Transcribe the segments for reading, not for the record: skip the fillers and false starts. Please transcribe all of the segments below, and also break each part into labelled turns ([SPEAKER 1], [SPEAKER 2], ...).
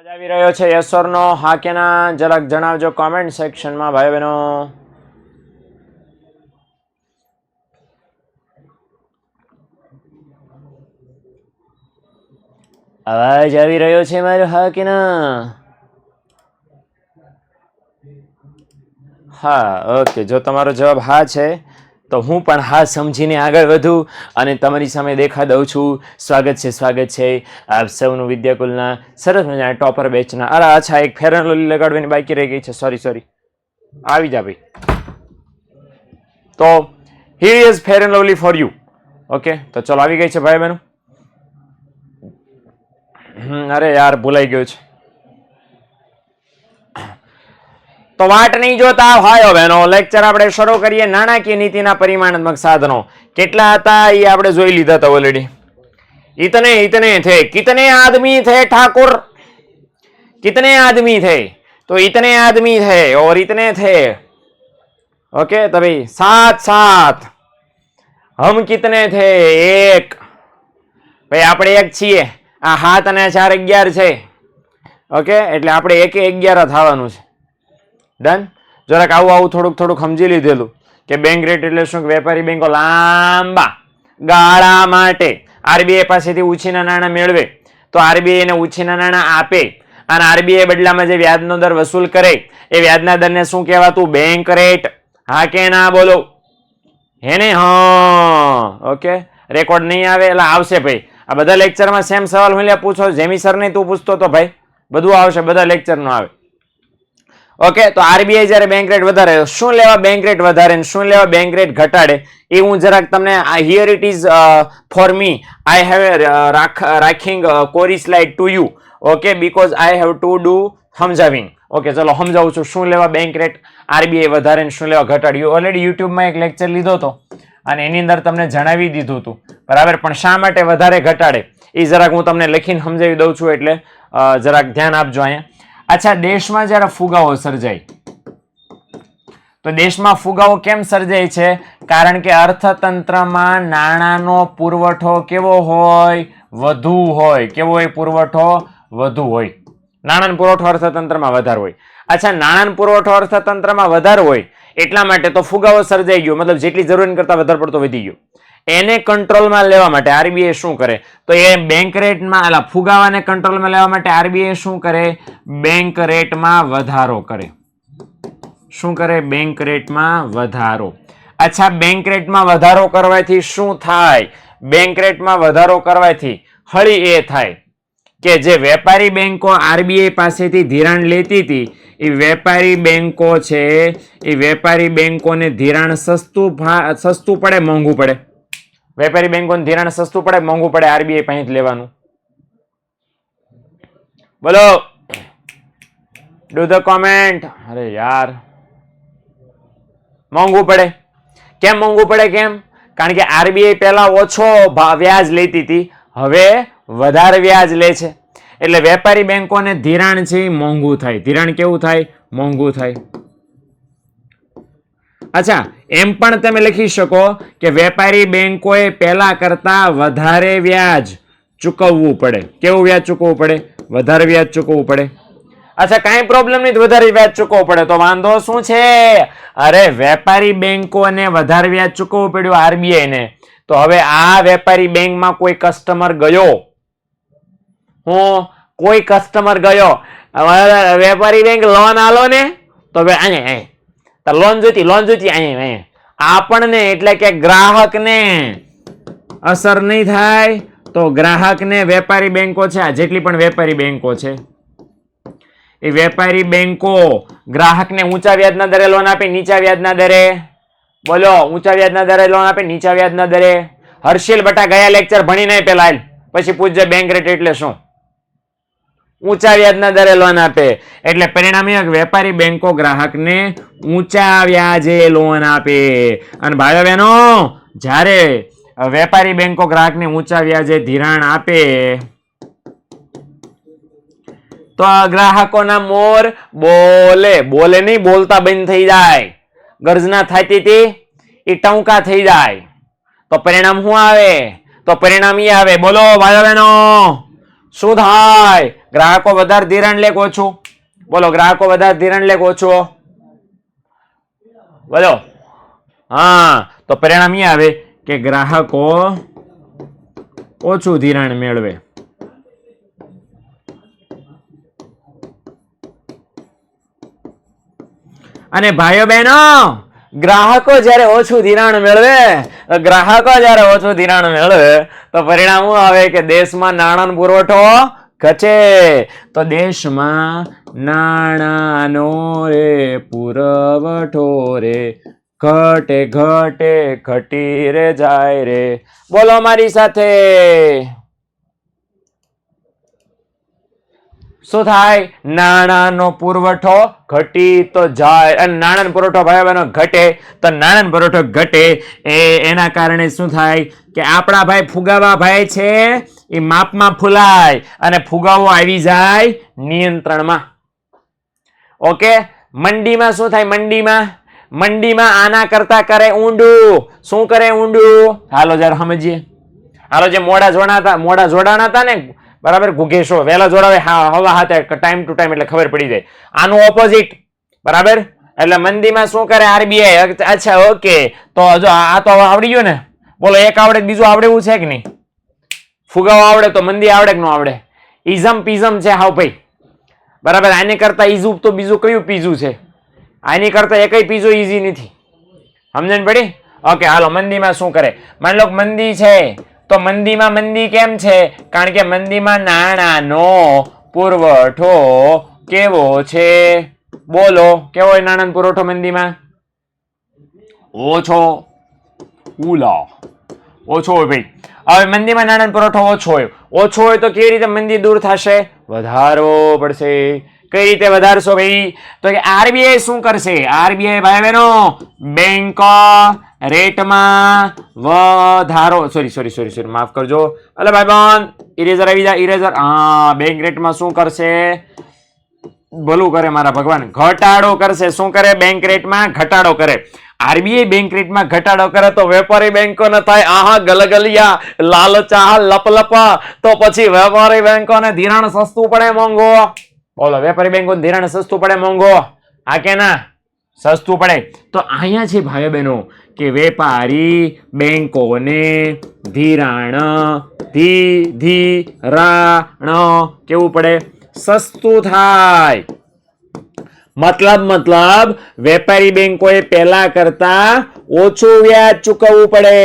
[SPEAKER 1] અવાજ આવી રહ્યો છે યસ ઓર નો? હા કે ના જરાક જણાવજો કોમેન્ટ સેક્શનમાં ભાઈ બહેનો. અવાજ આવી રહ્યો છે મારો? હા કે ના? હા, ઓકે. જો તમારો જવાબ હા છે તો હું પણ હા સમજીને આગળ વધું અને તમારી સામે દેખા દઉં છું. સ્વાગત છે આપ સૌનું વિદ્યાકુલના સરસ મજાના ટોપર બેચના. અરે અચ્છા, એક ફેર એન્ડ લવલી લગાડવાની બાકી રહી ગઈ છે. સોરી. આવી જા ભાઈ. તો here is fair and lovely for you. Okay, તો ચલો આવી ગઈ છે ભાઈ બહેનો. અરે યાર ભૂલાઈ ગયું છે. તો વાટ નહીં જોતા ભાઈઓ બહેનો, લેક્ચર આપણે શરૂ કરીએ. નાણાકીય નીતિના પરિમાણાત્મક સાધનો કેટલા હતા એ આપણે જોઈ લીધા હતા ઓલરેડી. इतने थे. कितने आदमी थे ठाकुर? कितने आदमी थे? तो इतने आदमी थे और इतने थे. ओके, तो भाई 7 हम कितने थे? 1. ભાઈ આપણે 1 છીએ. આ 7 અને 4 11 છે. ઓકે, એટલે આપણે 1 11 થવાનું છે. ડન. જરાક આવું થોડુંક સમજી લીધેલું કે બેંક રેટ એટલે શું? વેપારી બેંકો લાંબા ગાળા માટે આરબીઆઈ પાસેથી ઉછીના નાણાં મેળવે તો આરબીઆઈ એને ઉછીના નાણાં આપે અને આરબીઆઈ બદલામાં જે વ્યાજનો દર વસૂલ કરે એ વ્યાજના દરને શું કહેવાતું? Bank rate. હા કે ના બોલો? હે ને? હા. ઓકે, રેકોર્ડ નહીં આવે એટલે આવશે ભાઈ. આ બધા લેક્ચરમાં સેમ સવાલ હું પૂછો. જેમી સર નહીં તું પૂછતો તો ભાઈ બધું આવશે, બધા લેક્ચર નો આવે. ઓકે, તો આરબીઆઈ જ્યારે બેંક રેટ વધારે, શું લેવા બેંક રેટ વધારે ને શું લેવા બેંક રેટ ઘટાડે એ હું જરાક તમને here it is for me. I have રાખિંગ કોરી slide to you. Okay, because I have to do સમજાવિંગ. ઓકે, ચલો સમજાવું છું શું લેવા બેંક રેટ આરબીઆઈ વધારે ને શું લેવા ઘટાડ્યું. ઓલરેડી યુટ્યુબમાં એક લેક્ચર લીધો હતો અને એની અંદર તમને જણાવી દીધું હતું બરાબર. પણ શા માટે વધારે ઘટાડે એ જરાક હું તમને લખીને સમજાવી દઉં છું, એટલે જરાક ધ્યાન આપજો અહીંયા. અચ્છા, દેશમાં જ્યારે ફુગાવો સર્જાય તો દેશમાં ફુગાવો કેમ સર્જાય છે? કારણ કે અર્થતંત્રમાં નાણાંનો પુરવઠો કેવો હોય? વધુ હોય. કેવો હોય? પુરવઠો વધુ હોય. નાણાંનો પુરવઠો અર્થતંત્રમાં વધારે હોય. અચ્છા, નાણાંનો પુરવઠો અર્થતંત્રમાં વધારે હોય એટલા માટે તો ફુગાવો સર્જાઈ ગયો, મતલબ જેટલી જરૂર કરતા વધારે પડતો વધી ગયો. એને કંટ્રોલમાં લેવા માટે આરબીઆઈ શું કરે? તો એ બેંક રેટમાં ફુગાવાને કંટ્રોલમાં લેવા માટે આરબીઆઈ શું કરે? બેંક રેટમાં વધારો કરે. શું કરે? બેંક રેટમાં વધારો. અચ્છા, બેંક રેટમાં વધારો કરવાથી શું થાય? બેંક રેટમાં વધારો કરવાથી હળી એ થાય કે જે વેપારી બેંકો આરબીઆઈ પાસેથી ધિરાણ લેતી હતી એ વેપારી બેંકો છે, એ વેપારી બેંકોને ધિરાણ સસ્તું પડે મોંઘું પડે? વેપારી બેંકોને ધિરાણ સસ્તું પડે મોંઘું પડે? આરબીઆઈ પાસેથી લેવાનું. બોલો, ડુ ધ કોમેન્ટ. અરે યાર, મોંઘું પડે. કેમ મોંઘું પડે? કેમ? કારણ કે આરબીઆઈ પહેલા ઓછો વ્યાજ લેતી હતી, હવે વધારે વ્યાજ લે છે. એટલે વેપારી બેંકોને ધિરાણ છે મોંઘું થાય. ધિરાણ કેવું થાય? મોંઘું થાય. અચ્છા, એમ પણ તમે લખી શકો કે વેપારી બેંકોએ પહેલા કરતા વધારે વ્યાજ ચૂકવવું પડે. કેવું વ્યાજ ચૂકવવું પડે? વધારે વ્યાજ ચૂકવવું પડે. અચ્છા, કાંઈ પ્રોબ્લેમ નહીં, વધારે વ્યાજ ચૂકવવું પડે તો વાંધો શું છે? અરે, વેપારી બેંકોને વધારે વ્યાજ ચૂકવવું પડ્યું આરબીઆઈ ને, તો હવે આ વેપારી બેંકમાં કોઈ કસ્ટમર ગયો, કોઈ કસ્ટમર ગયો, વેપારી બેંક લોન આલો ને, તો લોન જોઈતી આપણને એટલે કે ગ્રાહકને અસર નહીં થાય. તો ગ્રાહકને વેપારી બેંકો છે, આ જેટલી પણ વેપારી બેંકો છે એ વેપારી બેંકો ગ્રાહકને ઊંચા વ્યાજના દરે લોન આપે, નીચા વ્યાજના દરે? બોલો, ઊંચા વ્યાજના દરે લોન આપે, નીચા વ્યાજના દરે? હર્ષિલ બટા ગયા લેક્ચર ભણી નહીં પેલા, પછી પૂછજે બેંક રેટ એટલે શું. ઊંચા વ્યાજના દરે લોન આપે એટલે પરિણામે વેપારી બેંકો ગ્રાહકને ઊંચા વ્યાજે લોન આપે. અને ભાઈઓ બહેનો, જ્યારે વેપારી બેંકો ગ્રાહકને ઊંચા વ્યાજે ધિરાણ આપે તો ગ્રાહકોના મોર બોલે નહીં, બોલતા બંધ થઈ જાય. ગર્જના થતી હતી એ ટંકા થઈ જાય. તો પરિણામ શું આવે? તો પરિણામ એ આવે. બોલો ભાઈઓ બહેનો, શું થાય? ગ્રાહકો વધારે ધિરાણ લે કે ઓછું? બોલો, ગ્રાહકો વધારે ધિરાણ લે કે ઓછું? બોલો. હા, તો પરિણામ એ આવે કે ગ્રાહકો ઓછું ધિરાણ મેળવે. અને ભાઈઓ બહેનો, ગ્રાહકો જ્યારે ઓછું ધિરાણ મેળવે તો પરિણામ શું આવે કે દેશમાં નાણાંનો પુરવઠો ઘટે. તો દેશમાં નાણાંનો રે પુરવઠો રે ઘટે ઘટે ઘટી રે જાય રે. બોલો મારી સાથે. શું થાય? નાણાંનો પુરવઠો ઘટી તો જાય. અને નાણાંનો પુરવઠો ભાઈ બહેનો ઘટે તો નાણાંનો પુરવઠો ઘટે એના કારણે શું થાય કે આપણા ભાઈ ફુગાવા ભાઈ છે એ માપમાં ફૂલાય અને ફુગાવો આવી જાય નિયંત્રણમાં. ઓકે. મંડીમાં શું થાય? મંડીમાં આના કરતા કરે ઊંડું. શું કરે ઊંડું? હાલો જરા સમજીએ. હાલો, જે મોડા જોડાણા હતા ને, બરાબર, ઘુઘેશો વહેલા જોડાવે હવા હાથે ટાઈમ ટુ ટાઈમ એટલે ખબર પડી જાય. આનું ઓપોઝિટ, બરાબર. એટલે મંદીમાં શું કરે આરબીઆઈ? અચ્છા, ઓકે. તો જો આ તો આવડી ગયું ને. બોલો, એક આવડે બીજું આવડે એવું છે કે નહીં? ફુગાવો આવડે તો મંદી આવડે કે ન આવડે? ઇઝમ પીઝમ છે હાવ ભાઈ, બરાબર. આની કરતા ઈઝું તો બીજું કયું પીઝું છે? આની કરતા એકય પીઝો ઈઝી નથી. સમજણ પડી? ઓકે. હાલો, મંદીમાં શું કરે? માની લો મંદી છે તો મંદીમાં મંદી કેમ છે? કારણ કે મંદીમાં નાણાંનો પુરવઠો કેવો છે? બોલો, કેવો હોય નાણાંનો પુરવઠો મંદીમાં? ઓછો. ઓછો હોય ભાઈ. હવે મંદીમાં નાણાંનો પુરવઠો ઓછો હોય તો કેવી રીતે મંદી દૂર થશે? વધારવો પડશે. કઈ રીતે વધારશો ભાઈ? તો કે આરબીઆઈ શું કરશે? આરબીઆઈ ભાઈ બહેનો બેંક રેટમાં વધારો, સોરી માફ કરજો, અલે ભાઈ બહેન, ઇરેઝર આવી જા, ઇરેઝર. હા, બેંક રેટમાં શું કરશે? ભલું કરે મારા ભગવાન, ઘટાડો કરશે. શું કરે? બેંક રેટમાં ઘટાડો કરે. આરબીઆઈ બેંક રેટમાં ઘટાડો કરે તો વેપારી બેંકોને થાય આહા ગલગલિયા, લાલચા, લપલપા. તો પછી વેપારી બેંકોને ધિરાણ સસ્તું પડે મોંઘો? બોલો, વેપારી બેંકોને ધિરાણ સસ્તું પડે મોંઘો? હા કે ના? સસ્તું પડે. તો અહીંયા છે ભાઈ બહેનો કે વેપારી બેંકોને ધિરાણ કેવું પડે? સસ્તું થાય. મતલબ વેપારી બેંકોએ પહેલા કરતા ઓછું વ્યાજ ચૂકવવું પડે.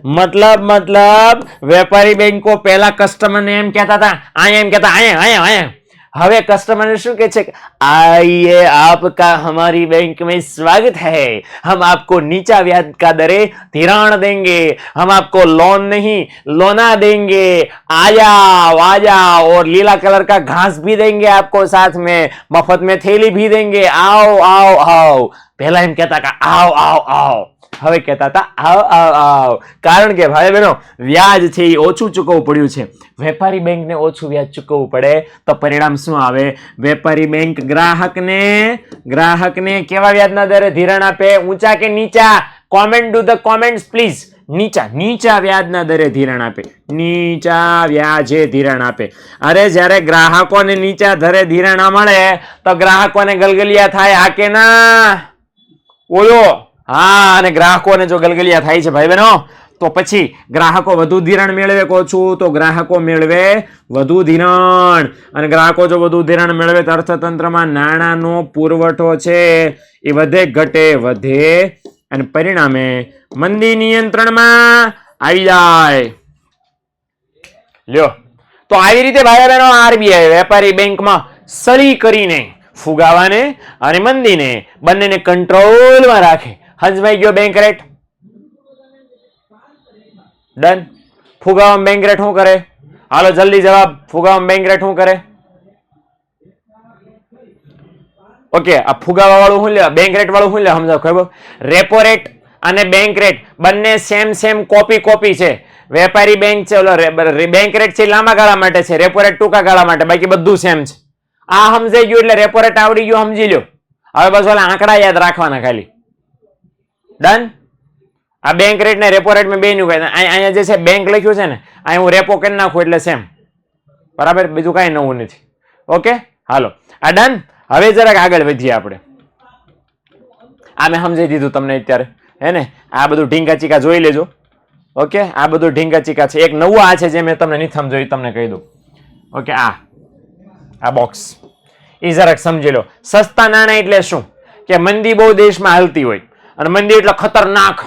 [SPEAKER 1] મતલબ વેપારી બેંકો પહેલા કસ્ટમરને એમ કહેતા હતા, અહીંયા એમ કહેતા, અહીંયા. હવે કસ્ટમર શું કહે છે? आइए आपका हमारी बैंक में स्वागत है, हम आपको नीचा ब्याज का दरे धिराण देंगे, हम आपको लोन नहीं लोना देंगे, आ जाओ और लीला कलर का घास भी देंगे आपको, साथ में मफत में थैली भी देंगे, आओ. पहला एम कहता का आओ, હવે કહેતા હતા આવ. કારણ કે ભાઈ બહેનો વ્યાજ છે એ ઓછું ચૂકવવું પડ્યું છે. વેપારી બેંકને ઓછું વ્યાજ ચૂકવવું પડે તો પરિણામ શું આવે? વેપારી બેંક ગ્રાહકને કેવા વ્યાજના દરે ધિરાણ આપે? ઊંચા કે નીચા? Comment do the comments please. નીચા વ્યાજના દરે ધિરાણ આપે. નીચા વ્યાજે ધિરાણ આપે. અરે જ્યારે ગ્રાહકોને નીચા દરે ધિરાણ મળે તો ગ્રાહકોને ગલગલિયા થાય, હા કે ના? બોલો. હા, અને ગ્રાહકોને જો ગલગલિયા થાય છે ભાઈ બહેનો તો પછી ગ્રાહકો વધુ ધિરાણ મેળવે કે ઓછું? તો ગ્રાહકો મેળવે વધુ ધિરાણ. અને ગ્રાહકો જો વધુ ધિરાણ મેળવે તો અર્થતંત્રમાં નાણાંનો પુરવઠો છે એ વધે અને પરિણામે મંદી નિયંત્રણમાં આવી જાય. લ્યો, તો આવી રીતે ભાઈ બહેનો આરબીઆઈ વેપારી બેંકમાં સળી કરીને ફુગાવાને અને મંદીને બંનેને કંટ્રોલમાં રાખે. હંસભાઈ ગયો બેંક રેટ ડન. ફુગાવામાં બેંક રેટ શું કરે? હાલો જલ્દી જવાબ. ફુગાવામાં બેંક રેટ શું કરે? ઓકે, આ ફુગાવા વાળું શું લે? બેંક રેટ વાળું શું લે? સમજાવ ખબર? રેપો રેટ અને બેંક રેટ બંને સેમ કોપી છે. વેપારી બેંક છે, ઓલો બેંક રેટ છે લાંબા ગાળા માટે છે, રેપો રેટ ટૂંકા ગાળા માટે, બાકી બધું સેમ છે. આ સમજાઈ ગયું એટલે રેપો રેટ આવડી ગયું, સમજી લો. હવે બસ ઓલા આંકડા યાદ રાખવાના ખાલી. ડન. આ બેંક રેટ ને રેપો રેટ મેં બેનું અહીંયા જે છે બેંક લખ્યું છે ને, અહીં હું રેપો કરી નાખું એટલે સેમ, બરાબર, બીજું કાંઈ નવું નથી. ઓકે, હાલો આ ડન. હવે જરાક આગળ વધીએ આપણે. આ મેં સમજાવી દીધું તમને અત્યારે, હે ને? આ બધું ઢીંગા ચીકા જોઈ લેજો. ઓકે, આ બધું ઢીંગા ચીકા છે. એક નવું આ છે જે મેં તમને નહીં સમજાવ્યું, તમને કહી દઉં. ઓકે, આ બોક્સ એ જરાક સમજી લો. સસ્તા નાણાં એટલે શું? કે મંદી બહુ દેશમાં હાલતી હોય, અને મંદી એટલે ખતરનાક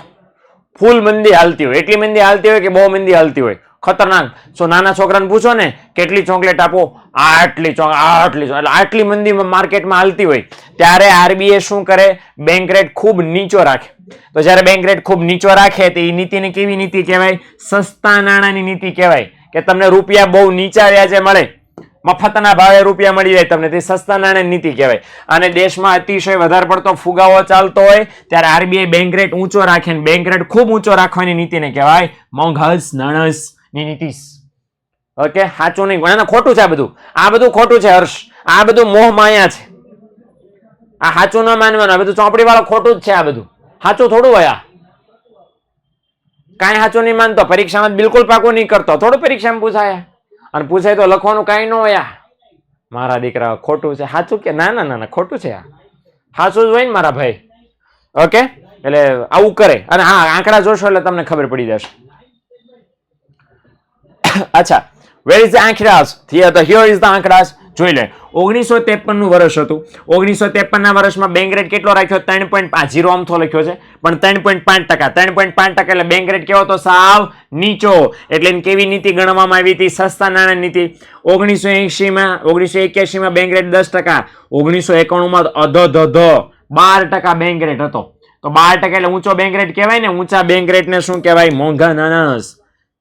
[SPEAKER 1] ફૂલ મંદી હાલતી હોય, એટલી મંદી હાલતી હોય કે બહુ મંદી હાલતી હોય, ખતરનાક. સો નાના છોકરાને પૂછો ને કેટલી ચોકલેટ આપો, આટલી એટલે આટલી મંદી માર્કેટમાં હાલતી હોય, ત્યારે આરબીઆઈ શું કરે? બેંક રેટ ખૂબ નીચો રાખે. તો જ્યારે બેંક રેટ ખૂબ નીચો રાખે તો એ નીતિને કેવી નીતિ કહેવાય? સસ્તા નાણાંની નીતિ કહેવાય. કે તમને રૂપિયા બહુ નીચા વ્યાજે મળે, મફતના ભાવે રૂપિયા મળી જાય તમને, તે સસ્તા નાણાંની નીતિ કહેવાય. અને દેશમાં અતિશય વધારે પડતો ફુગાવો ચાલતો હોય ત્યારે આરબીઆઈ બેંક રેટ ઊંચો રાખે, ને બેંક રેટ ખૂબ ઊંચો રાખવાની નીતિને કહેવાય મોંઘાસ નાણાંની નીતિ. ઓકે, સાચું નહીં, ખોટું છે આ બધું. આ બધું ખોટું છે હર્ષ, આ બધું મોહ માયા છે. આ સાચું ન માનવાનું, આ બધું ચોપડી વાળું ખોટું જ છે. આ બધું સાચું થોડું હોય. કાંઈ સાચું નહીં માનતો, પરીક્ષામાં બિલકુલ પાકું નહીં કરતો, થોડું પરીક્ષામાં પૂછાય, અને પૂછાય તો લખવાનું કાંઈ ન હોય. મારા દીકરા ખોટું છે, સાચું કે ના ના ના ખોટું છે. આ સાચું જ હોય ને મારા ભાઈ. ઓકે, એટલે આવું કરે. અને હા, આંકડા જોશો એટલે તમને ખબર પડી જશે. અચ્છા, વેર ઇઝ ધ આંકડાસ? હિયર ઇઝ ધ આંકડાસ. જોઈ લે. 1953 નું વર્ષ હતું. 1953 ના વર્ષમાં બેંક રેટ કેટલો રાખ્યો? 3.5. ઝીરો આમથો લખ્યો છે પણ 3.5%. 3.5% એટલે બેંક રેટ કેવો તો સાવ નીચો. એટલે એની કેવી નીતિ ગણવામાં આવી હતી? સસ્તા નાણાં નીતિ. 1981 માં બેંક રેટ 10%. 1991 માં અધધ 12% બેંક રેટ હતો. તો 12% એટલે ઊંચો બેંક રેટ કહેવાય ને. ઊંચા બેંક રેટ ને શું કહેવાય? મોંઘા નાણાં.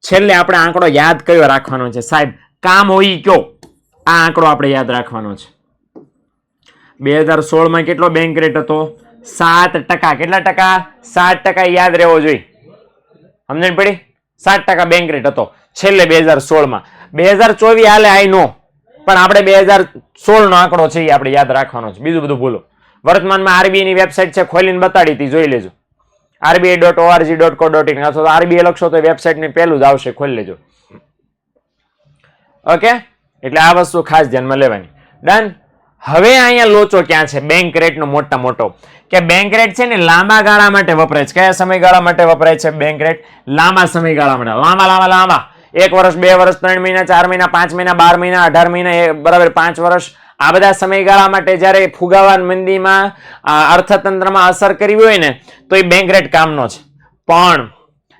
[SPEAKER 1] છેલ્લે આપણે આંકડો યાદ કયો રાખવાનો છે સાહેબ? કામ હોય કયો? આ આંકડો આપણે યાદ રાખવાનો છે. 2016 માં કેટલો બેંક રેટ હતો? 7%. કેટલા ટકા? 7% યાદ રહેવો જોઈએ. સમજણ પડી? 7% બેંક રેટ હતો છેલ્લે 2016 માં. 2024 હાલે આઈ નો, પણ આપણે 2016 નો આંકડો છે એ આપણે યાદ રાખવાનો છે. બીજું બધું ભૂલો. વર્તમાનમાં આરબીઆઈ ની વેબસાઇટ છે, ખોલીને બતાડી હતી, જોઈ લેજો. rbi.org.co.in અથવા આરબીઆઈ લખશો તો વેબસાઇટ ની પહેલું જ આવશે, ખોલી લેજો. ઓકે, એટલે આ વસ્તુ ખાસ ધ્યાનમાં લેવાની. ડન. હવે અહીંયા લોચો ક્યાં છે? બેંક રેટ નો મોટા મોટો. કે બેંક રેટ છે ને લાંબા ગાળા માટે વપરાય છે. કયા સમયગાળા માટે વપરાય છે બેંક રેટ? લાંબા સમયગાળા માટે. લાંબા 1 વર્ષ, 2 વર્ષ, 3 મહિના, 4 મહિના, 5 મહિના, 12 મહિના, 18 મહિના, બરાબર 5 વર્ષ. આ બધા સમયગાળા માટે જ્યારે ફુગાવાન મંદીમાં અર્થતંત્રમાં અસર કરવી હોય ને તો એ બેંક રેટ કામનો છે. પણ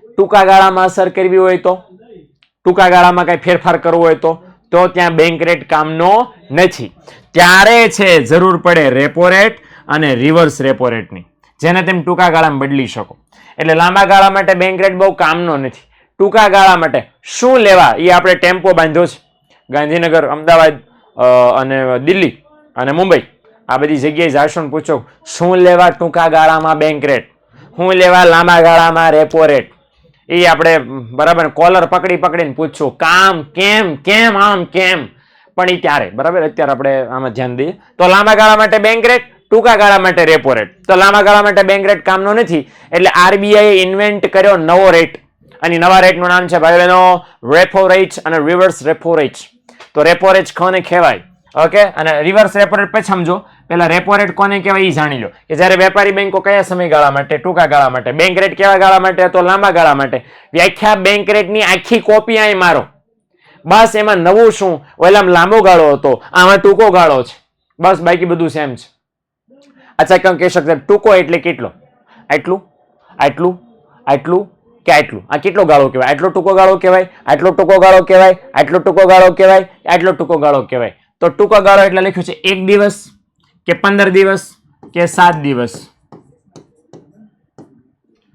[SPEAKER 1] ટૂંકા ગાળામાં અસર કરવી હોય તો, ટૂંકા ગાળામાં કઈ ફેરફાર કરવો હોય તો ત્યાં બેંક રેટ કામનો નથી. ત્યારે છે જરૂર પડે રેપો રેટ અને રિવર્સ રેપો રેટની, જેને તેમ ટૂંકા ગાળામાં બદલી શકો. એટલે લાંબા ગાળા માટે બેંક રેટ બહુ કામનો નથી. ટૂંકા ગાળા માટે શું લેવા એ આપણે ટેમ્પો બાંધ્યો છે. ગાંધીનગર, અમદાવાદ અને દિલ્હી અને મુંબઈ આ બધી જગ્યાએ જાશો ને પૂછો શું લેવા ટૂંકા ગાળામાં બેંક રેટ, શું લેવા લાંબા ગાળામાં રેપો રેટ. એ આપણે બરાબર કોલર પકડીને પૂછશું કામ કેમ કેમ આમ કેમ, પણ એ ત્યારે બરાબર. અત્યારે આપણે આમાં ધ્યાન દઈએ તો લાંબા ગાળા માટે બેંક રેટ, ટૂંકા ગાળા માટે રેપો રેટ. તો લાંબા ગાળા માટે બેંક રેટ કામનો નથી, એટલે આરબીઆઈ ઇન્વેન્ટ કર્યો નવો રેટ, અને નવા રેટનું નામ છે ભાઈ બહેનો રેપો રેટ અને રિવર્સ રેપો રેટ. તો રેપો રેટ કોને કહેવાય? ઓકે, અને રિવર્સ રેપો રેટ પછી સમજો. પેલા રેપો રેટ કોને કહેવાય એ જાણી લો. કે જ્યારે વેપારી બેંકો કયા સમયગાળા માટે? ટૂંકા ગાળા માટે. બેંક રેટ કેવા ગાળા માટે? તો લાંબા ગાળા માટે. વ્યાખ્યા બેંક રેટની આખી કોપી અહીં મારો. બસ એમાં નવું શું? ઓલામાં લાંબો ગાળો હતો, આમાં ટૂંકો ગાળો છે. બસ બાકી બધું સેમ છે. અચ્છા, કેમ કહી શકશે ટૂંકો એટલે કેટલો? આટલું, આટલું, આટલું કે આટલું? આ કેટલો ગાળો કહેવાય? આટલો ટૂંકો ગાળો કહેવાય, આટલો ટૂંકો ગાળો કહેવાય, આટલો ટૂંકો ગાળો કહેવાય, આટલો ટૂંકો ગાળો કહેવાય. તો ટૂંકો ગાળો એટલે લખ્યું છે 1 દિવસ કે 15 દિવસ કે 7 દિવસ.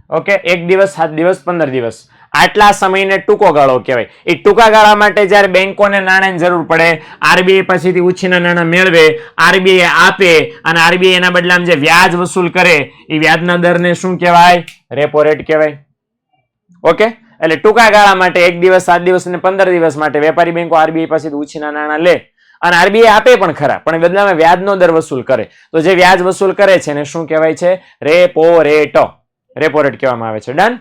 [SPEAKER 1] ઓકે, 1 દિવસ, 7 દિવસ, 15 દિવસ, આટલા સમયને ટૂંકો ગાળો કહેવાય. એ ટૂંકા ગાળા માટે જ્યારે બેંકોને નાણાંની જરૂર પડે, આરબીઆઈ પાસેથી ઉછીના નાણાં મેળવે, આરબીઆઈ આપે, અને આરબીઆઈ એના બદલામાં જે વ્યાજ વસૂલ કરે એ વ્યાજના દરને શું કહેવાય? રેપો રેટ કહેવાય. ઓકે, એટલે ટૂંકા ગાળા માટે 1 દિવસ, 7 દિવસ અને 15 દિવસ માટે વેપારી બેંકો આરબીઆઈ પાસેથી ઉછીના નાણાં લે, અને આરબીઆઈ આપે પણ ખરા, પણ બદલામાં વ્યાજનો દર વસૂલ કરે. તો જે વ્યાજ વસૂલ કરે છે એને શું કહેવાય છે? Repo rate. રેપો રેટ કહેવામાં આવે છે. ડન.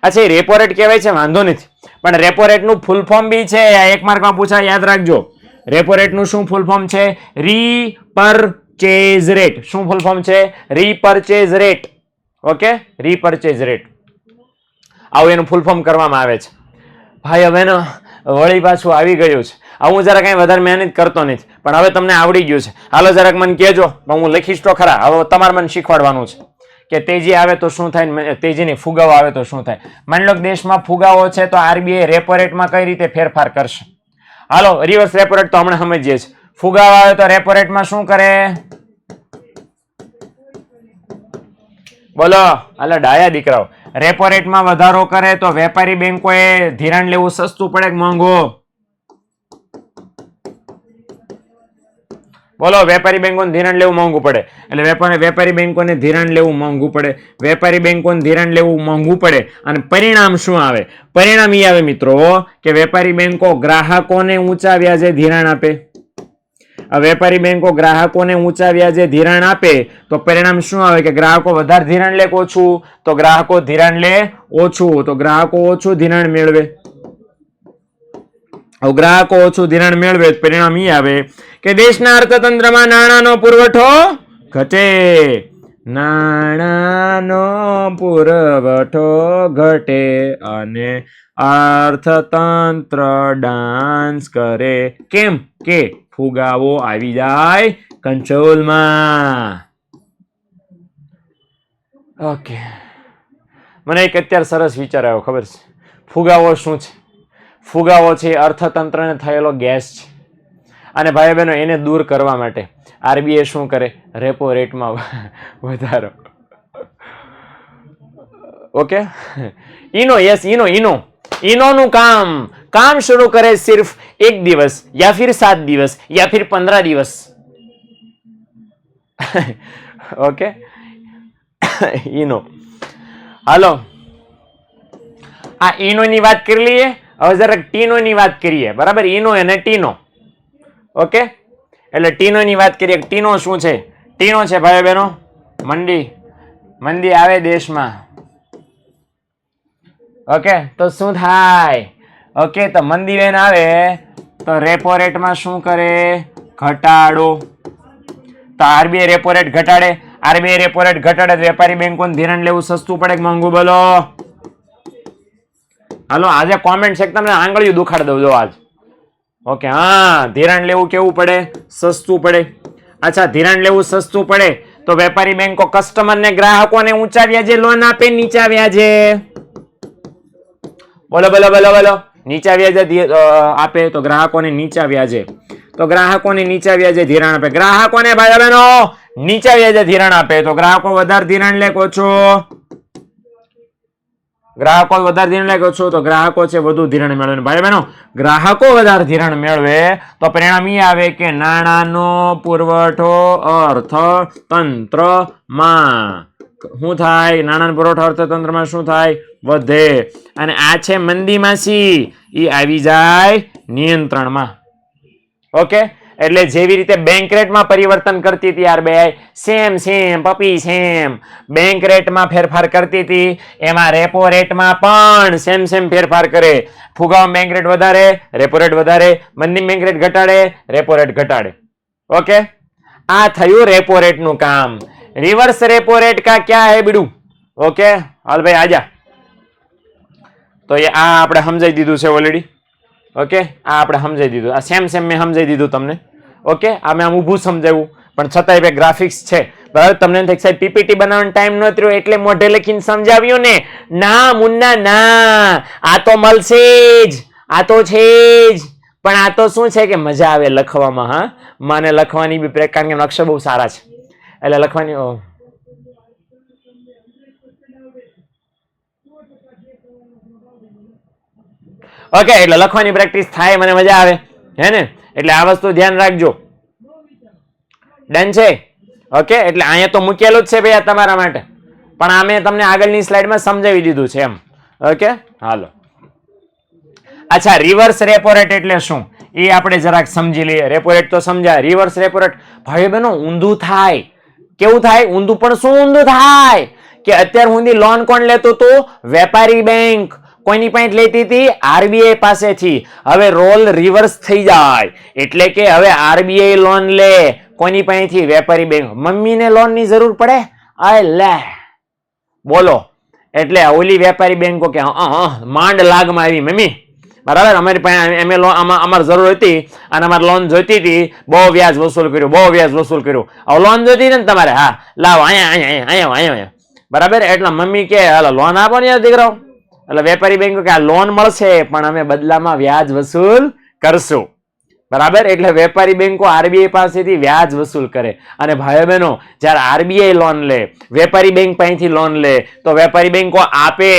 [SPEAKER 1] અચ્છા, એ રેપો રેટ કહેવાય છે વાંધો નથી, પણ રેપો રેટ નું ફૂલ ફોર્મ બી છે, 1 માર્કમાં પૂછાય, યાદ રાખજો. રેપો રેટ નું શું ફૂલ ફોર્મ છે? Repurchase rate. શું ફૂલ ફોર્મ છે? Repurchase rate. Okay, repurchase rate. આવું એનું ફૂલ ફોર્મ કરવામાં આવે છે. ભાઈ હવે વળી પાછું આવી ગયું છે. હું જરા કઈ વધારે મહેનત કરતો નથી, પણ હવે તમને આવડી ગયું છે. હાલો જરાક મને કહેજો, હું લખીશ તો ખરા. હવે તમારે મને શીખવાડવાનું છે કે તેજી આવે તો શું થાય, તેજીની ફુગાવો આવે તો શું થાય. માની લો કે દેશમાં ફુગાવો છે તો આરબીઆઈ રેપો રેટમાં કઈ રીતે ફેરફાર કરશે. હાલો રિવર્સ રેપો રેટ તો હમણાં સમજીએ છીએ. ફુગાવો આવે તો રેપો રેટમાં શું કરે? બોલો, હાલો ડાયા દીકરાઓ. રેપો રેટમાં વધારો કરે તો વેપારી બેંકોએ ધિરાણ લેવું સસ્તું પડે કે મોંઘું? બોલો, વેપારી બેંકોને ધિરાણ લેવું મોંઘું પડે. એટલે વેપારી બેંકોને ધિરાણ લેવું મોંઘું પડે. વેપારી બેંકોને ધિરાણ લેવું મોંઘું પડે અને પરિણામ શું આવે? પરિણામ એ આવે મિત્રો કે વેપારી બેંકો ગ્રાહકોને ઊંચા વ્યાજે ધિરાણ આપે. વેપારી બેંકો ગ્રાહકોને ઊંચા વ્યાજે ધિરાણ આપે તો પરિણામ શું આવે કે ગ્રાહકો વધારે ધિરાણ લે કે ઓછું? તો ગ્રાહકો ધિરાણ લે ઓછું, તો ગ્રાહકો ઓછું ધિરાણ મેળવે. ગ્રાહકો ઓછું ધિરાણ મેળવે પરિણામ એ આવે કે દેશના અર્થતંત્રમાં નાણાંનો પુરવઠો ઘટે. નાણાંનો પુરવઠો ઘટે અને અર્થતંત્ર ડાન્સ કરે. કેમ કે ફુગાવો આવી જાય કંટ્રોલમાં. ઓકે, મને એક અત્યારે સરસ વિચાર આવ્યો. ખબર છે ફુગાવો શું છે? ફુગાવો છે અર્થતંત્રને થયેલો ગેસ છે. અને ભાઈ બહેનો એને દૂર કરવા માટે આરબીઆઈ શું કરે? રેપો રેટમાં વધારો. ઓકે, ઇનોનું કામ शुरू करे सिर्फ 1 દિવસ या फिर 7 દિવસ या फिर 15 દિવસ. ओके, इनो. हालो आ इनो ની વાત કરી લઈએ. હવે જરાક ટીનો ની વાત કરીએ. બરાબર, ઇનો અને ટીનો. ઓકે, એટલે ટીનો ની વાત કરીએ. ટીનો શું છે? ટીનો છે ભાઈ બહેનો મંદી આવે દેશમાં. ઓકે, તો શું થાય? ઓકે, તો મંદી બેન આવે તો રેપો રેટમાં શું કરે? ઘટાડો. તો આરબીઆઈ રેપો રેટ ઘટાડે. આરબીઆઈ રેપો રેટ ઘટાડે તો વેપારી બેંકોને ધિરાણ લેવું સસ્તું પડે કે મોંઘું? બોલો. હાલો આજે કોમેન્ટ છે તમને આંગળીઓ દુખાડી દઉં જો આજ. ઓકે, હા, ધિરાણ લેવું કેવું પડે? સસ્તું પડે. અચ્છા, ધિરાણ લેવું સસ્તું પડે તો વેપારી બેંકો કસ્ટમરને ગ્રાહકોને ઊંચા વ્યાજે લોન આપે નીચા વ્યાજે. બોલો બોલો બોલો બોલો. નીચા વ્યાજે આપે તો ગ્રાહકોને નીચા વ્યાજે. તો ગ્રાહકોને નીચા વ્યાજે ધિરાણ આપે. ગ્રાહકોને ભાઈ બહેનો નીચા વ્યાજે ધિરાણ આપે તો ગ્રાહકો વધારે ધિરાણ લે ઓછો? ગ્રાહકો વધારે ધિરાણ લે ઓછો? તો ગ્રાહકો છે વધુ ધિરાણ મેળવે. ભાઈ બહેનો ગ્રાહકો વધારે ધિરાણ મેળવે તો પરિણામ એ આવે કે નાણાંનો પુરવઠો અર્થતંત્રમાં શું થાય? નાણાંનો પુરવઠો અર્થતંત્રમાં શું થાય? વધે. અને આ છે મંદી માસી, એ આવી જાય નિયંત્રણમાં. ઓકે, એટલે જેવી રીતે બેંક રેટમાં પરિવર્તન કરતી હતી આરબીઆઈ, સેમ પપી સેમ બેંક રેટમાં ફેરફાર કરતી હતી, એમાં રેપો રેટમાં પણ સેમ ફેરફાર કરે. ફુગાવો બેંક રેટ વધારે, રેપો રેટ વધારે. મંદી બેંક રેટ ઘટાડે, રેપો રેટ ઘટાડે. ઓકે, આ થયું રેપો રેટ નું કામ. रिवर्स रेपो रेट का क्या है बीडू? ओके, हाल भाई आजा. तो ये आ આપણે સમજાઈ દીધું છે ઓલરેડી. ઓકે, આ આપણે સમજાઈ દીધું. આ સેમ મેં સમજાઈ દીધું તમને. ઓકે, આ મેં આમ ઊભું સમજાવ્યું પણ છતાંય બે ગ્રાફિક્સ છે. બરાબર, તમને એમ થાય સાહેબ પીપીટી બનાવવાનો ટાઈમ ન થયો એટલે મોઢે લખીને સમજાવ્યું ને? ના મુન્ના ના, આ તો મળશે જ, આ તો છે જ. પણ આ તો શું છે કે મજા આવે લખવામાં. હા, મને લખવાની બી પ્રેક, કારણ કે અક્ષર બહુ સારા છે એટલે લખવાની. ઓકે, એટલે લખવાની પ્રેક્ટિસ થાય, મને મજા આવે હે ને? એટલે આ વસ્તુ ધ્યાન રાખજો. ડન છે? ઓકે, એટલે અહીંયા તો મૂકેલું જ છે ભાઈ તમારા માટે, પણ આ મેં તમને આગળની સ્લાઇડમાં સમજાવી દીધું છે એમ. ઓકે, હાલો. અચ્છા, રિવર્સ રેપો રેટ એટલે શું એ આપણે જરાક સમજી લઈએ. રેપો રેટ તો સમજાય. રિવર્સ રેપો રેટ ભાઈ બહેનો ઊંધું થાય. કેવું થાય? ઊંધું. પણ શું ઊંધું થાય કે અત્યાર સુધી લોન કોણ લેતું હતું? વેપારી બેંક. કોઈની પાસે લેતી હતી? આરબીઆઈ પાસેથી. હવે રોલ રિવર્સ થઈ જાય એટલે કે હવે આરબીઆઈ લોન લે કોની પાસેથી? વેપારી બેંક. મમ્મીને લોનની જરૂર પડે? આય લે બોલો. એટલે ઓલી વેપારી બેંકો કે માંડ લાગમાં આવી મમ્મી, બરાબર, અમારી પાસે અમારે જરૂર હતી અને અમારે લોન જોઈતી હતી, બહુ વ્યાજ વસૂલ કર્યું, બહુ વ્યાજ વસૂલ કર્યું. હવે લોન જોઈતી ને તમારે, હા લાવો અહીંયા, બરાબર. એટલે મમ્મી કે લોન આપો ને દીકરો. એટલે વેપારી બેંકો કે આ લોન મળશે પણ અમે બદલામાં વ્યાજ વસૂલ કરશું, બરાબર. એટલે વેપારી બેંકો આરબીઆઈ પાસેથી વ્યાજ વસૂલ કરે. અને ભાઈઓ બહેનો, જ્યારે આરબીઆઈ લોન લે, વેપારી બેંક પાસેથી લોન લે તો વેપારી બેંકો આપે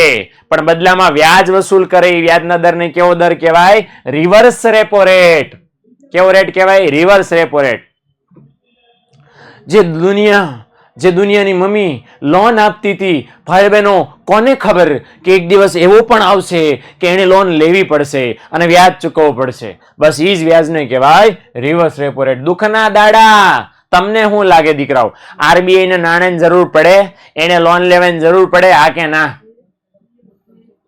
[SPEAKER 1] પણ બદલામાં વ્યાજ વસૂલ કરે. વ્યાજના દરને કેવો દર કહેવાય? Reverse repo rate. કેવો રેટ કહેવાય? Reverse repo rate. જે દુનિયાની મમ્મી લોન આપતી હતી, ભાઈ બહેનો, કોને ખબર કે એક દિવસ એવો પણ આવશે કે એને લોન લેવી પડશે અને વ્યાજ ચૂકવવું પડશે. બસ એ જ વ્યાજને કહેવાય રિવર્સ રેપો રેટ. દુઃખના દાડા. તમને શું લાગે દીકરાઓ, આરબીઆઈ ને નાણાંની જરૂર પડે? એને લોન લેવાની જરૂર પડે? હા કે ના?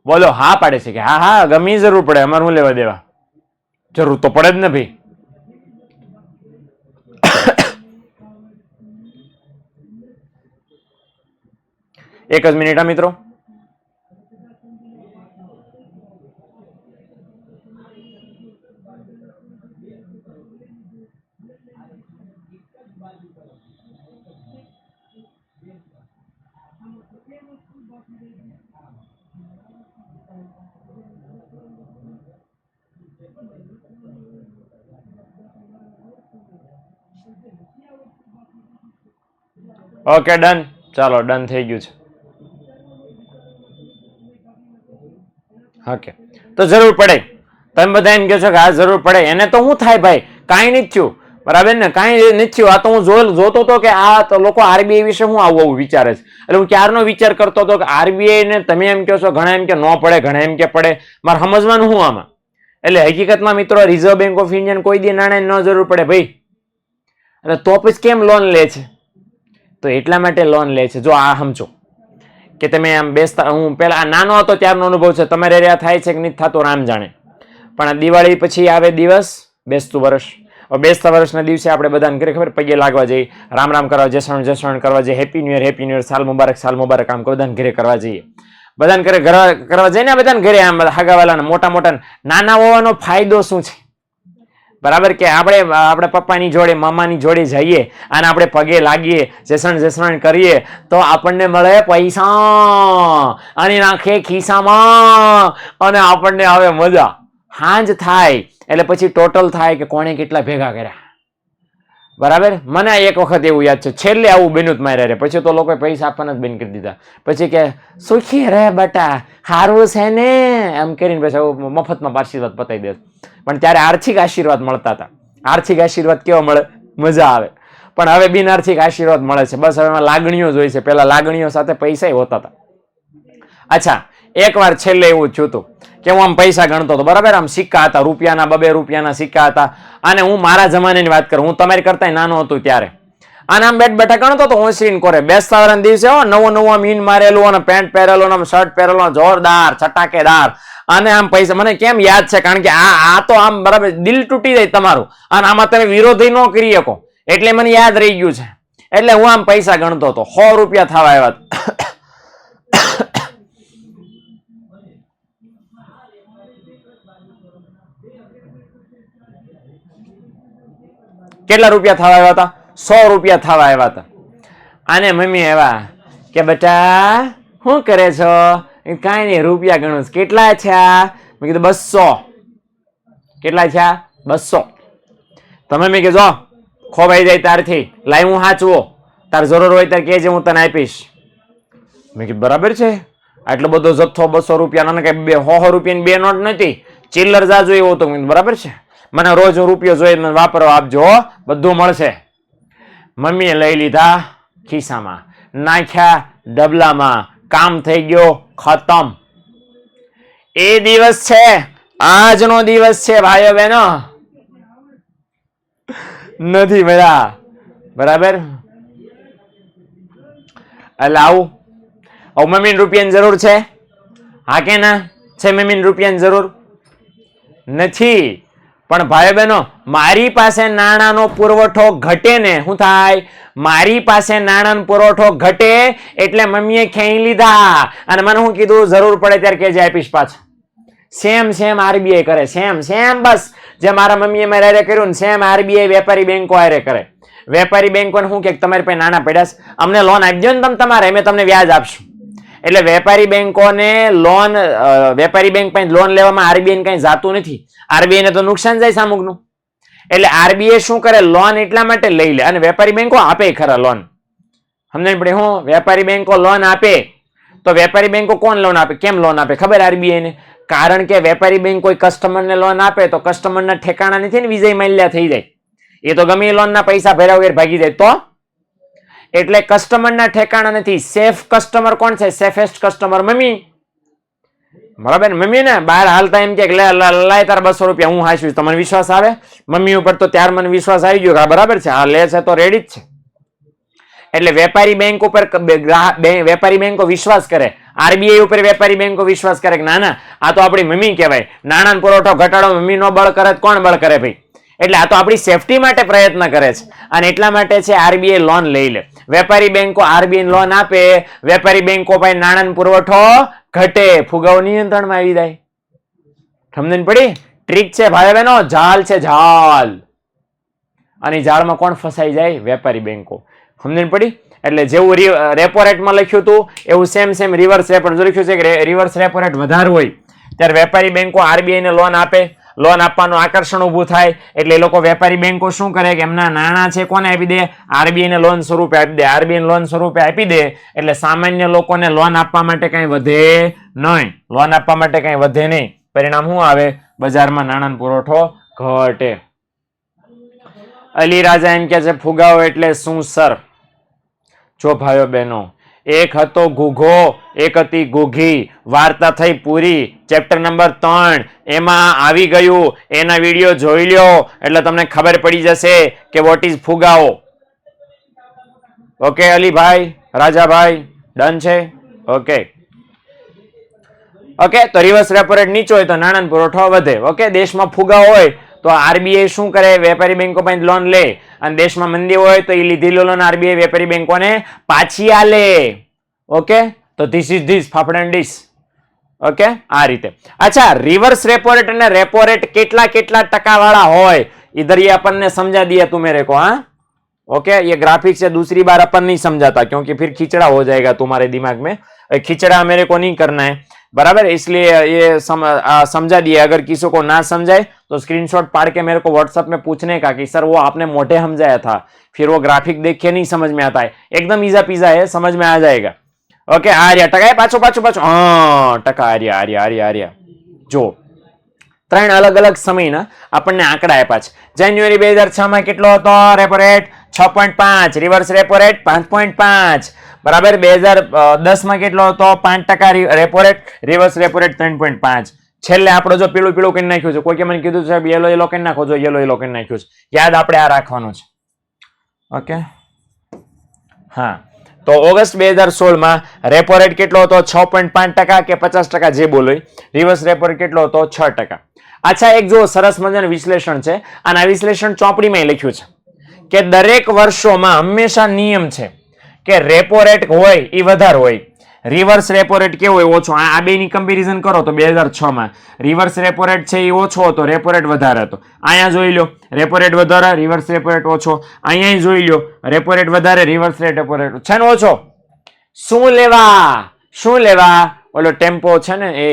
[SPEAKER 1] બોલો. હા પાડે છે કે હા ગમે જરૂર પડે, અમારે શું લેવા દેવા? જરૂર તો પડે જ ને ભાઈ. એક જ મિનિટ મિત્રો. Okay done. ચાલો ડન થઈ ગયું છે. ઓકે, તો જરૂર પડે. તમે બધા એમ કહો છો કે આ જરૂર પડે, એને તો શું થાય ભાઈ? કાંઈ નથી થયું, બરાબર ને? કાંઈ નથી થયું. આ તો હું જોતો હતો કે આ તો લોકો આરબીઆઈ વિશે હું આવું વિચારે છે. એટલે હું ક્યારનો વિચાર કરતો હતો કે આરબીઆઈ ને તમે એમ કહો છો, ઘણા એમ કે ન પડે, ઘણા એમ કે પડે. મારે સમજવાનું શું આમાં? એટલે હકીકતમાં મિત્રો, રિઝર્વ બેંક ઓફ ઇન્ડિયા કોઈ દી નાણાંની ન જરૂર પડે ભાઈ. એટલે તો પછી કેમ લોન લે છે? તો એટલા માટે લોન લે છે. જો આ સમજો કે તમે આમ બેસતા, હું પેલા નાનો હતો ત્યારનો અનુભવ છે, તમારે એરિયા થાય છે કે નથી થતો રામ જાણે. પણ આ દિવાળી પછી આવે દિવસ બેસતું વર્ષ. બેસતા વર્ષના દિવસે આપણે બધાને ઘરે ખબર પગે લાગવા જઈએ, રામ રામ કરવા, જસણ કરવા જઈએ, હેપી ન્યુ યર, સાલ મુબારક આમ બધાને ઘરે કરવા જઈએ. બધાને ઘરે કરવા જઈએ ને, બધાને ઘરે આમ હાગાવાલાને મોટા નાના હોવાનો ફાયદો શું છે? બરાબર કે આપણે પપ્પાની જોડે, મામાની જોડે જઈએ અને આપણે પગે લાગીએ, જસણ કરીએ તો આપણને મળે પૈસા અને નાખે ખિસ્સામાં અને આપણને આવે મજા. હાંજ થાય એટલે પછી ટોટલ થાય કે કોણે કેટલા ભેગા કર્યા. બરાબર. મને એક વખત એવું યાદ છે, છેલ્લે આવું બન્યું જ મારે. પછી તો લોકોએ પૈસા આપવાના જ બંધ કરી દીધા. પછી કે સુખી રહે બટા, હારું છે ને, એમ કરીને પછી મફતમાં આશીર્વાદ પતાવી દે. પણ ત્યારે આર્થિક આશીર્વાદ મળતા હતા. આર્થિક આશીર્વાદ કેવા મળે? મજા આવે. પણ હવે બિન આર્થિક આશીર્વાદ મળે છે. બસ હવે એમાં લાગણીઓ જ હોય છે. પેલા લાગણીઓ સાથે પૈસા હોતા હતા. અચ્છા, એક વાર છેલ્લે એવું થયું હતું કે હું આમ પૈસા ગણતો હતો, બરાબર. આમ સિક્કા હતા, રૂપિયાના, 2 રૂપિયાના સિક્કા હતા. અને હું મારા જમાનાની વાત કરું, હું તમારી કરતા નાનો હતો ત્યારે. અને આમ બેઠા ગણતો હતો હોંશરીને કોરે. બેસતા વાળાના દિવસે નવો મીન મારેલું અને પેન્ટ પહેરેલું અને શર્ટ પહેરેલું, જોરદાર છટાકેદાર. અને આમ પૈસા મને કેમ યાદ છે? કારણ કે આ તો આમ બરાબર દિલ તૂટી જાય તમારું, અને આમાં તમે વિરોધી ન કરી શકો, એટલે મને યાદ રહી ગયું છે. એટલે હું આમ પૈસા ગણતો હતો. 100 રૂપિયા થવા આવ્યા. કેટલા રૂપિયા થવા આવ્યા હતા? 100 રૂપિયા થવા આવ્યા હતા. અને મમ્મી આવ્યા કે બેટા શું કરે છો? કાંઈ નહીં, રૂપિયા ગણું. કેટલા થયા? મેં કીધું 200. કેટલા થયા? 200. તમે મેં કીધું ખોવાઈ જાય ત્યારથી લાઈ હું સાચવો, તાર જરૂર હોય ત્યારે કહેજે, હું તને આપીશ. મેં કીધું બરાબર છે. આટલો બધો જથ્થો 200 રૂપિયા, કઈ 100 રૂપિયાની 2 નોટ નથી, ચિલ્લર જાજો એવો તો. બરાબર છે, મને રોજ રૂપિયો જોઈએ, વાપરવા આપજો, બધું મળશે. મમ્મીએ લઈ લીધા ખિસ્સામાં, નાખ્યા ડબલામાં, કામ થઈ ગયો, ખતમ. એ દિવસ છે, આજનો દિવસ છે ભાઈઓ બહેનો, નથી મળ્યા. બરાબર. એટલે આવું. હવે મમ્મીને રૂપિયાની જરૂર છે? હા કે ના? છે મમ્મીને રૂપિયાની જરૂર નથી, પણ ભાઈ બહેનો મારી પાસે નાણાંનો પુરવઠો ઘટે ને શું થાય? મારી પાસે નાણાંનો પુરવઠો ઘટે એટલે મમ્મીએ ખેંચી લીધા અને મને શું કીધું, જરૂર પડે ત્યારે કેજે આપીશ પાછા. સેમ આરબીઆઈ કરે, સેમ બસ જે મારા મમ્મીએ મારે હારે કર્યું ને સેમ આરબીઆઈ વેપારી બેંકો હારે કરે. વેપારી બેંકોને શું કે તમારી પાસે નાણાં પડ્યા છે, અમને લોન આપી દો ને તમે તમારે, અમે તમને વ્યાજ આપશું. એટલે વેપારી બેંકોને લોન, વેપારી બેંક પાસે લોન લેવામાં આરબીઆઈ કઈ જાતું નથી. આરબીઆઈ ને તો નુકસાન જાય સામુકનું. એટલે આરબીઆઈ શું કરે, લોન એટલા માટે લઈ લે અને વેપારી બેંકો આપે ખરા લોન. સમજણ પડે? હું વેપારી બેંકો લોન આપે તો વેપારી બેંકો કોણ લોન આપે, કેમ લોન આપે ખબર આરબીઆઈ ને? કારણ કે વેપારી બેંક કોઈ કસ્ટમરને લોન આપે તો કસ્ટમરના ઠેકાણા નથી ને વિજય માલ્યા થઈ જાય. એ તો ગમે લોનના પૈસા ભર્યા વગર ભાગી જાય તો. એટલે કસ્ટમરના ઠેકાણા નથી. સેફ કસ્ટમર કોણ છે? Safest customer mummy. બરાબર? મમ્મી ને બહાર હાલતા એમ કે લાય તાર 200 રૂપિયા હું હાંસવીશ, તમને વિશ્વાસ આવે મમ્મી ઉપર? તો ત્યાર મને વિશ્વાસ આવી ગયો કે બરાબર છે, હા લે છે તો રેડી જ છે. એટલે વેપારી બેંક ઉપર વેપારી બેંકો વિશ્વાસ કરે, આરબીઆઈ ઉપર વેપારી બેંકો વિશ્વાસ કરે કે ના ના આ તો આપણી મમ્મી કહેવાય. નાણાં પુરવઠો ઘટાડો મમ્મી નો બળ કરે, કોણ બળ કરે ભાઈ? એટલે આ તો આપણી સેફટી માટે પ્રયત્ન કરે છે અને એટલા માટે છે આરબીઆઈ લોન લઈ લે. વેપારી બેંકો આરબીઆઈ લોન આપે, વેપારી બેંકો પાસે નાણાં પુરવઠો ઘટે, ફુગાવો નિયંત્રણમાં આવી જાય. સમજણ પડી? ટ્રીક છે ભાઈ બહેનો, જાળ છે જાળ. અને જાળમાં કોણ ફસાઈ જાય? વેપારી બેંકો. સમજણ પડી? એટલે જેવું રેપો રેટમાં લખ્યું હતું એવું સેમ રિવર્સ રેપો લખ્યું છે કે રિવર્સ રેપો રેટ વધારે હોય ત્યારે વેપારી બેંકો આરબીઆઈ ને લોન આપે. લોન આપવાનું આકર્ષણ ઊભું થાય એટલે એ લોકો વેપારી બેંકો શું કરે કે એમના નાણાં છે કોને આપી દે? આરબીઆઈ ને લોન સ્વરૂપે આપી દે. આરબીઆઈ લોન સ્વરૂપે આપી દે એટલે સામાન્ય લોકોને લોન આપવા માટે કઈ વધે નહીં. લોન આપવા માટે કઈ વધે નહીં. પરિણામ શું આવે? બજારમાં નાણાં પુરવઠો ઘટે. અલી રાજા એમ કે છે ફુગાવો એટલે શું સર? જો ભાઈઓ બહેનો, એક હતો ઘૂઘો, એક હતી ઘૂઘી, વાર્તા થઈ પૂરી. ચેપ્ટર નંબર 3 એમાં આવી ગયું, એના વિડીયો જોઈ લ્યો એટલે તમને ખબર પડી જશે કે વોટ ઇઝ ફુગાવો. ઓકે અલીભાઈ, રાજાભાઈ, ડન છે? ઓકે તો રિવર્સ રેપો રેટ નીચો હોય તો નાણાં પુરવઠો વધે. ઓકે, દેશમાં ફુગાવો હોય તો આરબીઆઈ શું કરે? વેપારી બેંકો પાસે લોન લે અને દેશમાં મંદી હોય તો એ લીધેલી લોન આરબીઆઈ વેપારી બેંકોને પાછી આલે. ઓકે, તો this is this fafda and dish. Okay, આ રીતે. अच्छा, रिवर्स रेपो रेट અને रेपो रेट કેટલા ટકા વાળા હોય इधर ये अपन ने समझा दिया तुम मेरे को. हाँ ओके, ये ग्राफिक से दूसरी बार अपन नहीं समझाता क्योंकि फिर खिचड़ा हो जाएगा तुम्हारे दिमाग में. खिचड़ा मेरे को नहीं करना है, बराबर? इसलिए ये समझा दिया. अगर किसी को ना समझाए तो स्क्रीनशॉट पाड़ के मेरे को व्हाट्सएप में पूछने का कि सर वो आपने मोटे समझाया था, फिर वो ग्राफिक देख के नहीं समझ में आता है. एकदम ईजा पीजा है, समझ में आ जाएगा. ओके, आर्या टका पाछो हाँ टका आर्या जो 3 अलग अलग समयना આપણને આંકડા આપ્યા છે. જાન્યુઆરી 2006 માં કેટલો હતો repo rate? 6.5. Reverse repo rate 5.5. બરાબર. 2010 માં કેટલો હતો? 5% repo rate. Reverse repo rate 3.5. છેલ્લે આપણે જો પીળું કરી નાખ્યું છે. કોઈ કે મને કીધું સાહેબ યેલો કરી નાખો, જો યેલો કરી નાખ્યું છે. યાદ આપણે આ રાખવાનું છે. ઓકે, હા. તો ઓગસ્ટ 2016 માં રેપો રેટ કેટલો હતો? 6.5% કે 50% જે બોલો. રિવર્સ રેપો રેટ કેટલો હતો? 6%. અચ્છા, એક જો સરસ મજાનું વિશ્લેષણ છે અને આ વિશ્લેષણ ચોપડીમાં લખ્યું છે કે દરેક વર્ષોમાં હંમેશા નિયમ છે કે રેપો રેટ હોય એ વધારે હોય, રિવર્સ રેપો રેટ કેવો હોય? ઓછો. આ બેની કમ્પેરિઝન કરો તો 2006 માં રિવર્સ રેપો રેટ છે એ ઓછો હતો, રેપો રેટ વધારે હતો. અહીંયા જોઈ લો રેપો રેટ વધારે, રિવર્સ રેપો રેટ ઓછો. અહીંયા જોઈ લો રેપો રેટ વધારે, રિવર્સ રેપો રેટ છે ને ઓછો. શું લેવા? ઓલો ટેમ્પો છે ને એ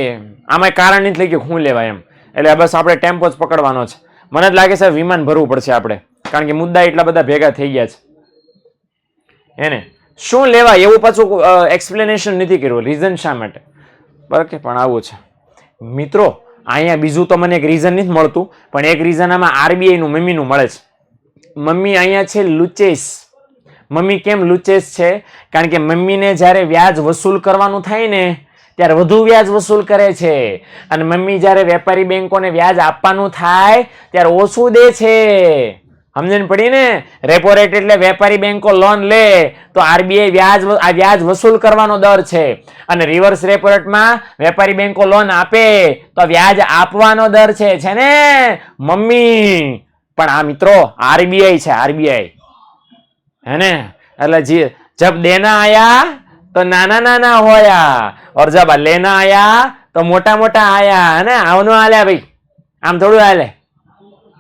[SPEAKER 1] આમાં કારણ નથી લખ્યું શું લેવા એમ. એટલે બસ આપણે ટેમ્પો જ પકડવાનો છે. મને જ લાગે છે વિમાન ભરવું પડશે આપણે, કારણ કે મુદ્દા એટલા બધા ભેગા થઈ ગયા છે. એને શું લેવા એવું પાછું એક્સપ્લેનેશન નથી કર્યું, રીઝન શા માટે. બરાબર, પણ આવું છે મિત્રો. અહીંયા બીજું તો મને એક રીઝન નથી મળતું, પણ એક રીઝન આમાં આરબીઆઈ નું મમ્મીનું મળે છે. મમ્મી અહીંયા છે લુચેસ. મમ્મી કેમ લુચેસ છે? કારણ કે મમ્મીને જ્યારે વ્યાજ વસૂલ કરવાનું થાય ને ત્યારે વધુ વ્યાજ વસૂલ કરે છે અને મમ્મી જ્યારે વેપારી બેંકોને વ્યાજ આપવાનું થાય ત્યારે ઓછું દે છે. સમજણ પડી ને? રેપો રેટ એટલે વેપારી બેંકો લોન લે તો આરબીઆઈ વ્યાજ વસૂલ કરવાનો દર છે, અને રિવર્સ રેપો રેટમાં વેપારી બેંકો લોન આપે તો વ્યાજ આપવાનો દર છે ને મમ્મી? પણ આ મિત્રો આરબીઆઈ છે, આરબીઆઈ है ने? એટલે जब देना आया तो नाना नाना होया और जब लेना आया तो मोटा मोटा आया, है ने? આવનો હાલે ભાઈ, આમ થોડું હાલે.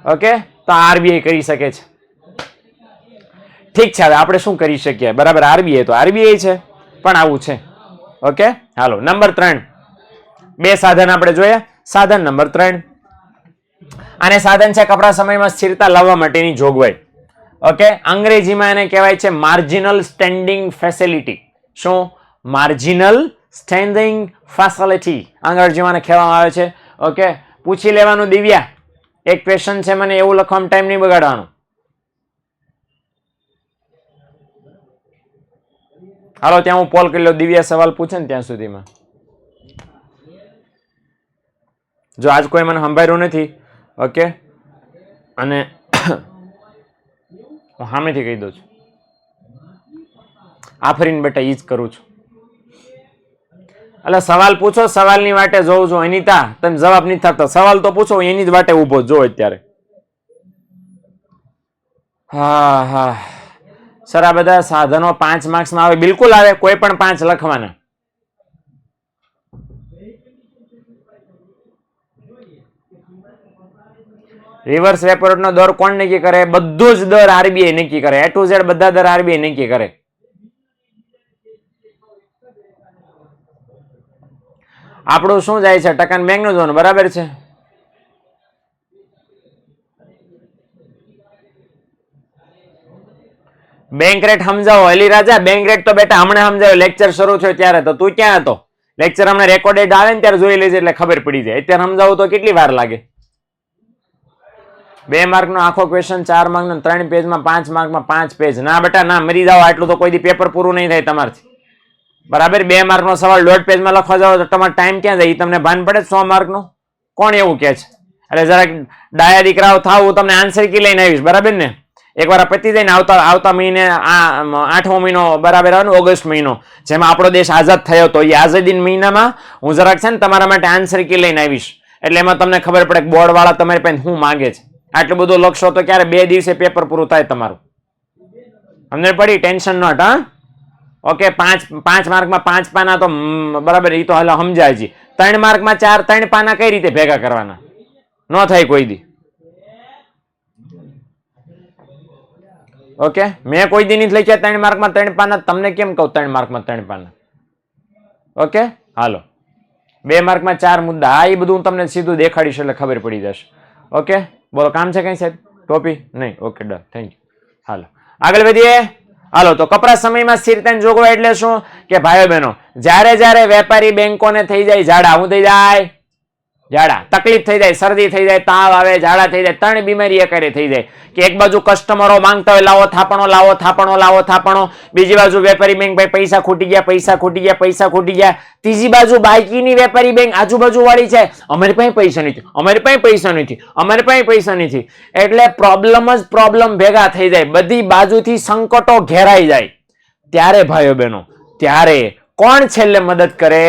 [SPEAKER 1] ઓકે, તો આરબીઆઈ કરી શકે છે. ઠીક છે, હવે આપણે શું કરી શકીએ? બરાબર, આરબીઆઈ તો આરબીઆઈ છે, પણ આવું છે. ઓકે, હાલો નંબર 3. બે સાધન આપણે જોયા. સાધન નંબર 3, આને સાધન છે કપરા સમયમાં સ્થિરતા લાવવા માટેની જોગવાઈ. ઓકે, અંગ્રેજીમાં એને કહેવાય છે માર્જિનલ સ્ટેન્ડિંગ ફેસિલિટી. શું? માર્જિનલ સ્ટેન્ડિંગ ફેસિલિટી અંગ્રેજીમાં કહેવામાં આવે છે. ઓકે, પૂછી લેવાનું દિવ્યા, એક ક્વેશ્ચન છે, મને એવું લખવામાં ટાઈમ નહીં બગાડવાનો. હાલો ત્યાં હું પોલ કરી લો, દિવ્યા સવાલ પૂછે ને ત્યાં સુધીમાં. જો આજ કોઈ મને સંભાળ્યું નથી, ઓકે, અને હું સામેથી કહી દઉં છું, આફરીન બેટા ઈ જ કરું છું. એટલે સવાલ પૂછો, સવાલની વાટે જોઉં છું. અનિતા તમે જવાબ નથી થતો, સવાલ તો પૂછો, એની જ વાટે ઉભો જો અત્યારે. હા હા સર, આ બધા સાધનો 5 માર્ક્સમાં આવે? બિલકુલ આવે, કોઈ પણ 5 લખવાના. રિવર્સ રેપો રેટનો દર કોણ નક્કી કરે? બધું જ દર આરબીઆઈ નક્કી કરે. A to Z બધા દર આરબીઆઈ નક્કી કરે. આપણું શું જાય છે? ટકા બેંક નું જોવાનું, બરાબર છે? બેંક રેટ સમજાવો અલી રાજા. બેંક રેટ તો બેટા હમણાં સમજાવ્યો, લેક્ચર શરૂ થયો ત્યારે. તો તું ક્યાં હતો? લેક્ચર હમણાં રેકોર્ડેડ આવે ને ત્યારે જોઈ લેજે એટલે ખબર પડી જાય. અત્યારે સમજાવું તો કેટલી વાર લાગે? 2 માર્કનો આખો ક્વેશ્ચન, 4 માર્કનો 3 પેજમાં, 5 માર્કમાં 5 પેજ. ના બેટા ના, મરી જાઓ, આટલું તો કોઈ દી પેપર પૂરું નહીં થાય તમારથી. બરાબર, 2 માર્કનો સવાલ 1.5 પેજમાં લખવા જાવ તો તમારો ટાઈમ ક્યાં જાય? તમને ભાન પડે? 100 માર્કનો કોણ એવું કે છે? એટલે જરાક ડાયા દીકરાઓ થાવ, હું તમને આન્સર કી લઈને આવીશ, બરાબર ને? એકવાર પતી જાય ને આવતા મહિને 8મો મહિનો બરાબર આવે ને, ઓગસ્ટ મહિનો, જેમાં આપણો દેશ આઝાદ થયો હતો, એ આઝાદી મહિનામાં હું જરાક છે ને તમારા માટે આન્સર કી લઈને આવીશ. એટલે એમાં તમને ખબર પડે કે બોર્ડ વાળા તમારી પાસે શું માંગે છે. આટલું બધું લખશો તો ક્યારે 2 દિવસે પેપર પૂરું થાય તમારું. અમને પડી ટેન્શન નોટ. હા, ઓકે, 5 માર્કમાં 5 પાના તો બરાબર, એ તો હાલ સમજાય છે. 3 માર્કમાં 3 પાના કઈ રીતે ભેગા કરવાના? ન થાય કોઈ દી. ઓકે, મેં કોઈ દી નથી લખ્યા 3 માર્કમાં 3 પાના. તમને કેમ કહું 3 માર્કમાં 3 પાના? ઓકે, હાલો 2 માર્કમાં 4 મુદ્દા. હા, એ બધું હું તમને સીધું દેખાડીશ એટલે ખબર પડી જશે. ઓકે, બોલો, કામ છે કઈ સાહેબ? ટોપી નહીં? Okay, done, thank you. હાલો આગળ વધીએ. હાલો, તો કપરા સમયમાં સ્થિરતાની જોગવાઈ એટલે શું? કે ભાઈઓ બહેનો, જ્યારે વેપારી બેંકોને થઈ જાય ઝાડા, શું થઈ જાય? ઝાડા, તકલીફ થઈ જાય, શરદી થઈ જાય, તાવ આવે, ઝાડા થઈ જાય, 3 બીમારી એકારે થઈ જાય. કે એક બાજુ કસ્ટમરો માંગતા હોય લાવો થાપણો, લાવો થાપણો, લાવો થાપણો. બીજી બાજુ વેપારી બેંક ભાઈ પૈસા ખૂટી ગયા, પૈસા ખૂટી ગયા, પૈસા ખૂટી ગયા. ત્રીજી બાજુ બાકીની વેપારી બેંક આજુબાજુ વાળી છે, અમારી પાસે પૈસા નથી, અમારી પાસે પૈસા નથી, અમારી પાસે પૈસા નથી. એટલે પ્રોબ્લેમ જ પ્રોબ્લેમ ભેગા થઈ જાય, બધી બાજુથી સંકટો ઘેરાઈ જાય. ત્યારે ભાઈઓ બહેનો, ત્યારે કોણ છેલ્લે મદદ કરે?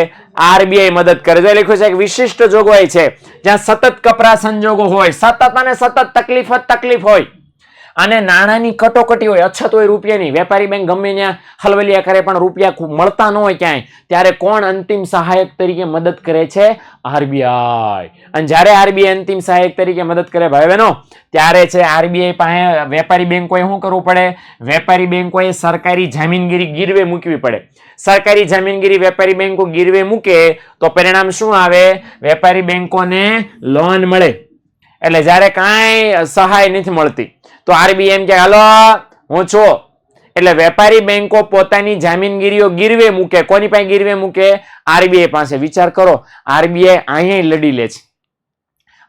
[SPEAKER 1] આરબીઆઈ મદદ કરે. જો લખ્યું છે એક વિશિષ્ટ જોગવાઈ છે, જ્યાં સતત કપરા સંજોગો હોય, સતત અને સતત તકલીફ હોય, અને નાણાંની કટોકટી હોય, અછત હોય રૂપિયાની, વેપારી બેંક ગમે ત્યાં હલવલિયા કરે પણ રૂપિયા મળતા ન હોય ક્યાંય, ત્યારે કોણ અંતિમ સહાયક તરીકે મદદ કરે છે? આરબીઆઈ. અને જ્યારે આરબીઆઈ અંતિમ સહાયક તરીકે મદદ કરે ભાઈ બહેનો, ત્યારે છે આરબીઆઈ પાસે વેપારી બેંકોએ શું કરવું પડે? વેપારી બેંકોએ સરકારી જામીનગીરી ગીરવે મૂકવી પડે. સરકારી જામીનગીરી વેપારી બેંકો ગીરવે મૂકે તો પરિણામ શું આવે? વેપારી બેંકોને લોન મળે. એટલે જ્યારે કાંઈ સહાય નથી મળતી તો આરબીઆઈ એમ કે હાલો હું છું, એટલે વેપારી બેંકો પોતાની જામીનગીરીઓ ગીરવે મૂકે. કોની પાસે ગીરવે મૂકે? આરબીઆઈ પાસે. વિચાર કરો, આરબીઆઈ અહીંયા લડી લે છે,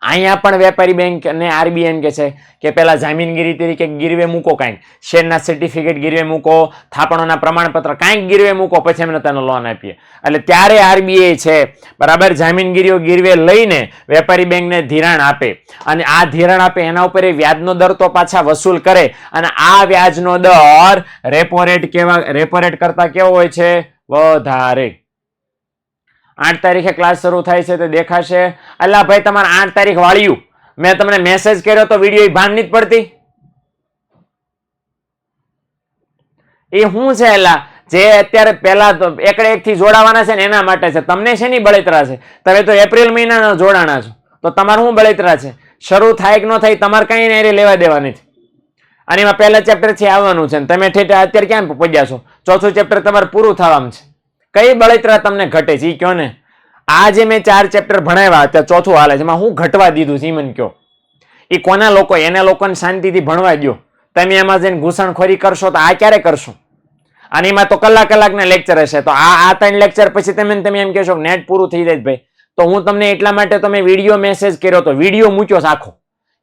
[SPEAKER 1] અહીંયા પણ વેપારી બેંક અને આરબીઆઈ એમ કે છે કે પેલા જામીનગીરી તરીકે ગીરવે મૂકો, કાંઈક શેરના સર્ટિફિકેટ ગીરવે મૂકો, થાપણોના પ્રમાણપત્ર કાંઈક ગીરવે મૂકો, પછી અમે તને લોન આપીએ. એટલે ત્યારે આરબીઆઈ છે બરાબર જામીનગીરીઓ ગીરવે લઈને વેપારી બેંકને ધિરાણ આપે, અને આ ધિરાણ આપે એના ઉપર એ વ્યાજનો દર તો પાછા વસૂલ કરે, અને આ વ્યાજનો દર રેપો રેટ કરતા કેવો હોય છે? વધારે. 8 તારીખે ક્લાસ શરૂ થાય છે તો દેખાશે. અલ્લા ભાઈ તમારે 8 તારીખ વાળ્યું, મેં તમને મેસેજ કર્યો તો વિડીયો ભાન નથી પડતી. એ શું છે અલ્લા, જે અત્યારે પેલા એકડે એક થી જોડાવાના છે ને એના માટે છે. તમને શેની બળતરા છે? તમે તો એપ્રિલ મહિનાના જોડાણા છો, તો તમારે શું બળતરા છે? શરૂ થાય કે ન થાય તમારે કઈ ને લેવા દેવા નથી. અને એમાં પહેલા ચેપ્ટર થી આવવાનું છે, તમે ઠેઠા અત્યારે ક્યાં પહોંચ્યા છો? ચોથું ચેપ્ટર તમારે પૂરું થવાનું છે. કઈ બળતરા તમને ઘટે છે? કયો ને. આ જે મેં 4 ચેપ્ટર ભણાવ્યા અત્યારે ચોથું હાલે છે, એમાં હું ઘટવા દીધું છે મને કયો? એ કોના લોકો? એને લોકોને શાંતિથી ભણવા દો. તમે એમાં જઈને ઘૂસણખોરી કરશો તો આ ક્યારે કરશો? અને એમાં તો કલાકના લેક્ચર હશે, તો આ 3 લેક્ચર પછી તમે એમ કહેશો નેટ પૂરું થઈ જાય ભાઈ. તો હું તમને એટલા માટે તમે વિડીયો મેસેજ કર્યો, તો વિડીયો મૂક્યો આખો,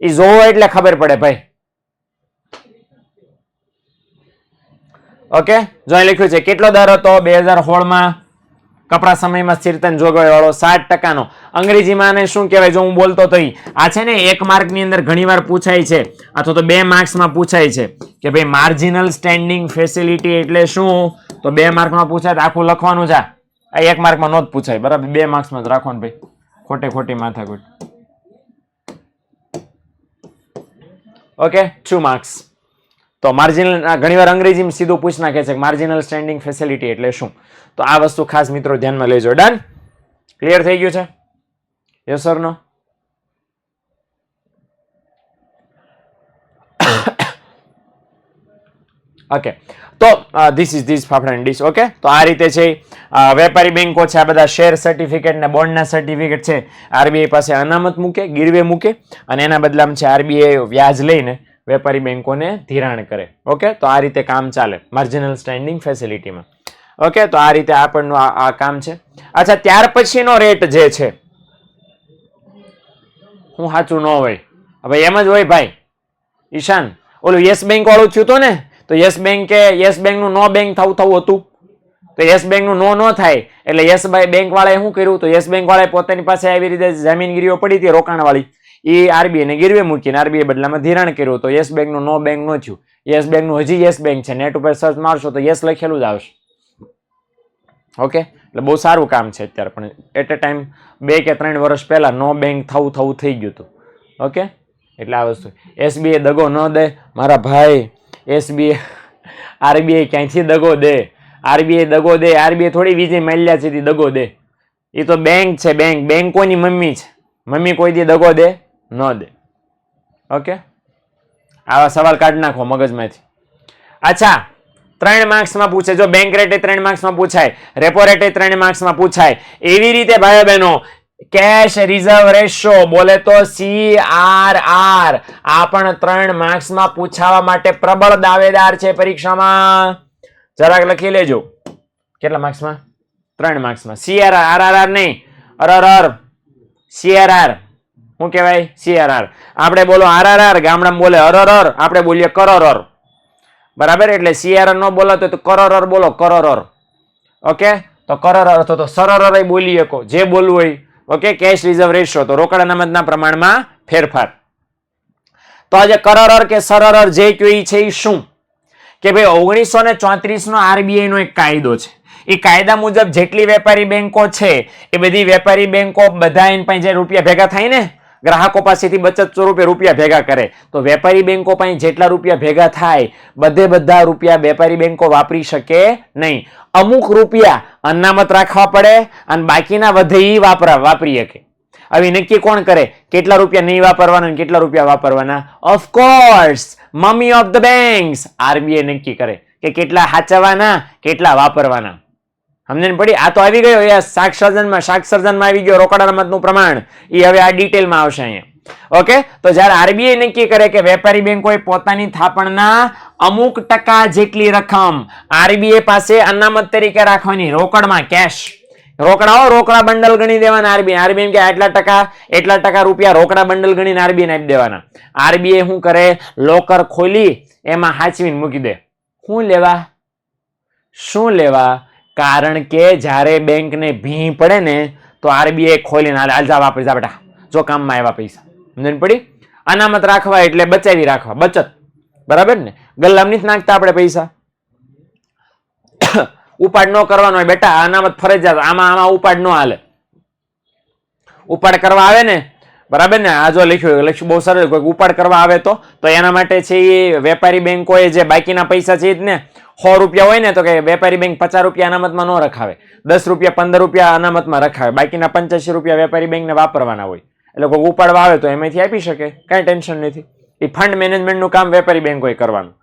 [SPEAKER 1] એ જોવો એટલે ખબર પડે ભાઈ. ઓકે, જો લખ્યું છે કેટલો દર હતો 2016 માં કપરા સમયમાં સ્થિરતા જોગવાઈ વાળો 60%નો. અંગ્રેજીમાં આને શું કહેવાય? જો હું બોલતો તો આ છે ને 1 માર્ક ની અંદર ઘણીવાર પૂછાય છે, અથવા તો 2 માર્ક્સમાં પૂછાય છે કે ભાઈ માર્જિનલ સ્ટેન્ડિંગ ફેસિલિટી એટલે શું? તો 2 માર્કમાં પૂછાય તો આખું લખવાનું છે. આ 1 માર્કમાં નો જ પૂછાય બરાબર, 2 માર્ક્સમાં જ રાખવાનું ભાઈ, ખોટી માથાકૂટ. Okay, 2 marks. તો માર્જિનલ ઘણીવાર અંગ્રેજીમાં સીધું પૂછ નાખે છે માર્જિનલ સ્ટેન્ડિંગ ફેસિલિટી એટલે શું. તો આ વસ્તુ ખાસ મિત્રો ધ્યાનમાં લેજો. ડન? ક્લિયર થઈ ગયું છે? Yes or no? ઓકે, તો this is this fafda and dish. Okay, તો આ રીતે છે વેપારી બેંકો છે, આ બધા શેર સર્ટિફિકેટ ને બોન્ડના સર્ટિફિકેટ છે આરબીઆઈ પાસે અનામત મૂકે, ગીરવે મૂકે, અને એના બદલામાં છે આરબીઆઈ વ્યાજ લઈને વેપારી બેંકોને ધિરાણ કરે. ઓકે, તો આ રીતે કામ ચાલે માર્જિનલ સ્ટેન્ડિંગ ફેસિલિટીમાં. ઓકે, તો આ રીતે આપણનું આ કામ છે. અચ્છા, ત્યાર પછીનો રેટ જે છે હું સાચું ન હોય હવે એમ જ હોય ભાઈ. ઈશાન, ઓલું યસ બેંક વાળું થયું હતું ને, તો યસ બેંક નું નો બેંક થવું હતું, તો યસ બેંક નું નો થાય એટલે યસ બેંક વાળાએ શું કર્યું? તો યસ બેંક વાળાએ પોતાની પાસે આવી રીતે જામીનગીરીઓ પડી હતી રોકાણ વાળી, એ આરબીઆઈ ને ગીરવે મૂકીને આરબીઆઈ બદલામાં ધિરાણ કર્યું. તો યસ બેંક નું નો બેંક નો થયું. યસ બેંક નું હજી યસ બેંક છે, નેટ ઉપર સર્ચ મારશો તો યસ લખેલું જ આવશે. ઓકે, એટલે બહુ સારું કામ છે અત્યારે, પણ એટ એ ટાઈમ 2 કે 3 વર્ષ પહેલા નો બેંક થવું થઈ ગયું હતું. ઓકે, એટલે આ વસ્તુ એસબીઆઈ દગો ન દે મારા ભાઈ. એસબીઆઈ આરબીઆઈ ક્યાંયથી દગો દે? આરબીઆઈ દગો દે? આરબીઆઈ થોડી વિજય માલ્યા છે દગો દે. એ તો બેંક છે, બેંકોની મમ્મી છે. મમ્મી કોઈ દી દગો દે ન દે. ઓકે, આવા સવાલ કાઢી નાખો મગજમાંથી. અચ્છા, 3 માર્ક્સમાં પૂછે. જો બેંક રેટ 3 માર્ક્સમાં પૂછાય, રેપો રેટ 3 માર્ક્સમાં પૂછાય. એવી રીતે ભાઈઓ બહેનો કેશ રિઝર્વ રેશિયો બોલે તો CRR આ પણ 3 માર્ક્સમાં પૂછાવા માટે પ્રબળ દાવેદાર છે પરીક્ષામાં. જરાક લખી લેજો. કેટલા માર્ક્સમાં? 3 માર્ક્સમાં. CRR, RRR નહીં, RRR. CRR શું કહેવાય? CRR. આપણે બોલો RRR, ગામડામાં બોલે RRR, આપણે બોલીએ કરરર. બરાબર, એટલે CRR નો બોલો તો કરરર બોલો, કરરર. ઓકે, તો કરરર અથવા તો સરરર બોલી શકો, જે બોલવું હોય. ઓકે, કેશ રિઝર્વ રેશિયો તો રોકડ અનામતના પ્રમાણમાં ફેરફાર. તો આજે કરરર કે સરરર જે કયો છે એ શું કે ભાઈ 1934 નો આરબીઆઈ નો એક કાયદો છે. એ કાયદા મુજબ જેટલી વેપારી બેંકો છે એ બધી વેપારી બેંકો બધા એની પાસે જે રૂપિયા ભેગા થાય ને, ગ્રાહકો પાસેથી બચત સ્વરૂપે રૂપિયા ભેગા કરે, તો વેપારી બેંકો પાસે જેટલા રૂપિયા ભેગા થાય બધા રૂપિયા વેપારી બેંકો વાપરી શકે નહીં. અમુક રૂપિયા અનામત રાખવા પડે અને બાકીના વધે ઈ વાપરી શકે. હવે નક્કી કોણ કરે કેટલા રૂપિયા નહીં વાપરવાના અને કેટલા રૂપિયા વાપરવાના? Of course mummy of the banks, RBI નક્કી કરે કે કેટલા સાચવવાના, કેટલા વાપરવાના. સમજણ પડી? આ તો આવી ગયો યસ, શાક સર્જનમાં આવી ગયો રોકડ અનામતનું પ્રમાણ. એ હવે આ ડિટેલમાં આવશે અહીંયા. ઓકે, તો જ્યારે આરબીઆઈ નક્કી કરે કે વેપારી બેંકોએ પોતાની થાપણના અમુક ટકા જેટલી રકમ આરબીઆઈ પાસે અનામત તરીકે રાખવાની રોકડમાં, રોકડા બંડલ ગણી દેવાના આરબીઆઈ. આરબીઆઈ કે એટલા ટકા રૂપિયા રોકડા બંડલ ગણીને આરબીઆઈ આપી દેવાના. આરબીઆઈ શું કરે? લોકર ખોલી એમાં હાચવીને મૂકી દે. શું લેવા? કારણ કે જ્યારે બેંકને ભી પડે ને તો આરબીઆઈ ખોલીને હાલ જા વાપરી જા બેટા, જો કામમાં આવ્યા પૈસા. સમજણ પડી? અનામત રાખવા એટલે બચાવી રાખવા, બચત. બરાબર ને? ગલ્લામાં નથી નાખતા આપણે પૈસા. ઉપાડ ન કરવાનો હોય બેટા, અનામત ફરજિયાત. આમાં ઉપાડ ન હાલે. ઉપાડ કરવા આવે ને, બરાબર ને? આ જો લખ્યું બહુ સરળ. કોઈ ઉપાડ કરવા આવે તો એના માટે છે એ વેપારી બેંકોએ જે બાકીના પૈસા છે ને 100 રૂપિયા હોય ને તો કે વેપારી બેંક 50 રૂપિયા અનામતમાં ન રખાવે, 10 રૂપિયા 15 રૂપિયા અનામતમાં રખાવે. બાકીના 85 રૂપિયા વેપારી બેંકને વાપરવાના હોય. એટલે કોઈ ઉપાડવા આવે તો એમાંથી આપી શકે, કઈ ટેન્શન નથી. એ ફંડ મેનેજમેન્ટનું કામ વેપારી બેંકોએ કરવાનું.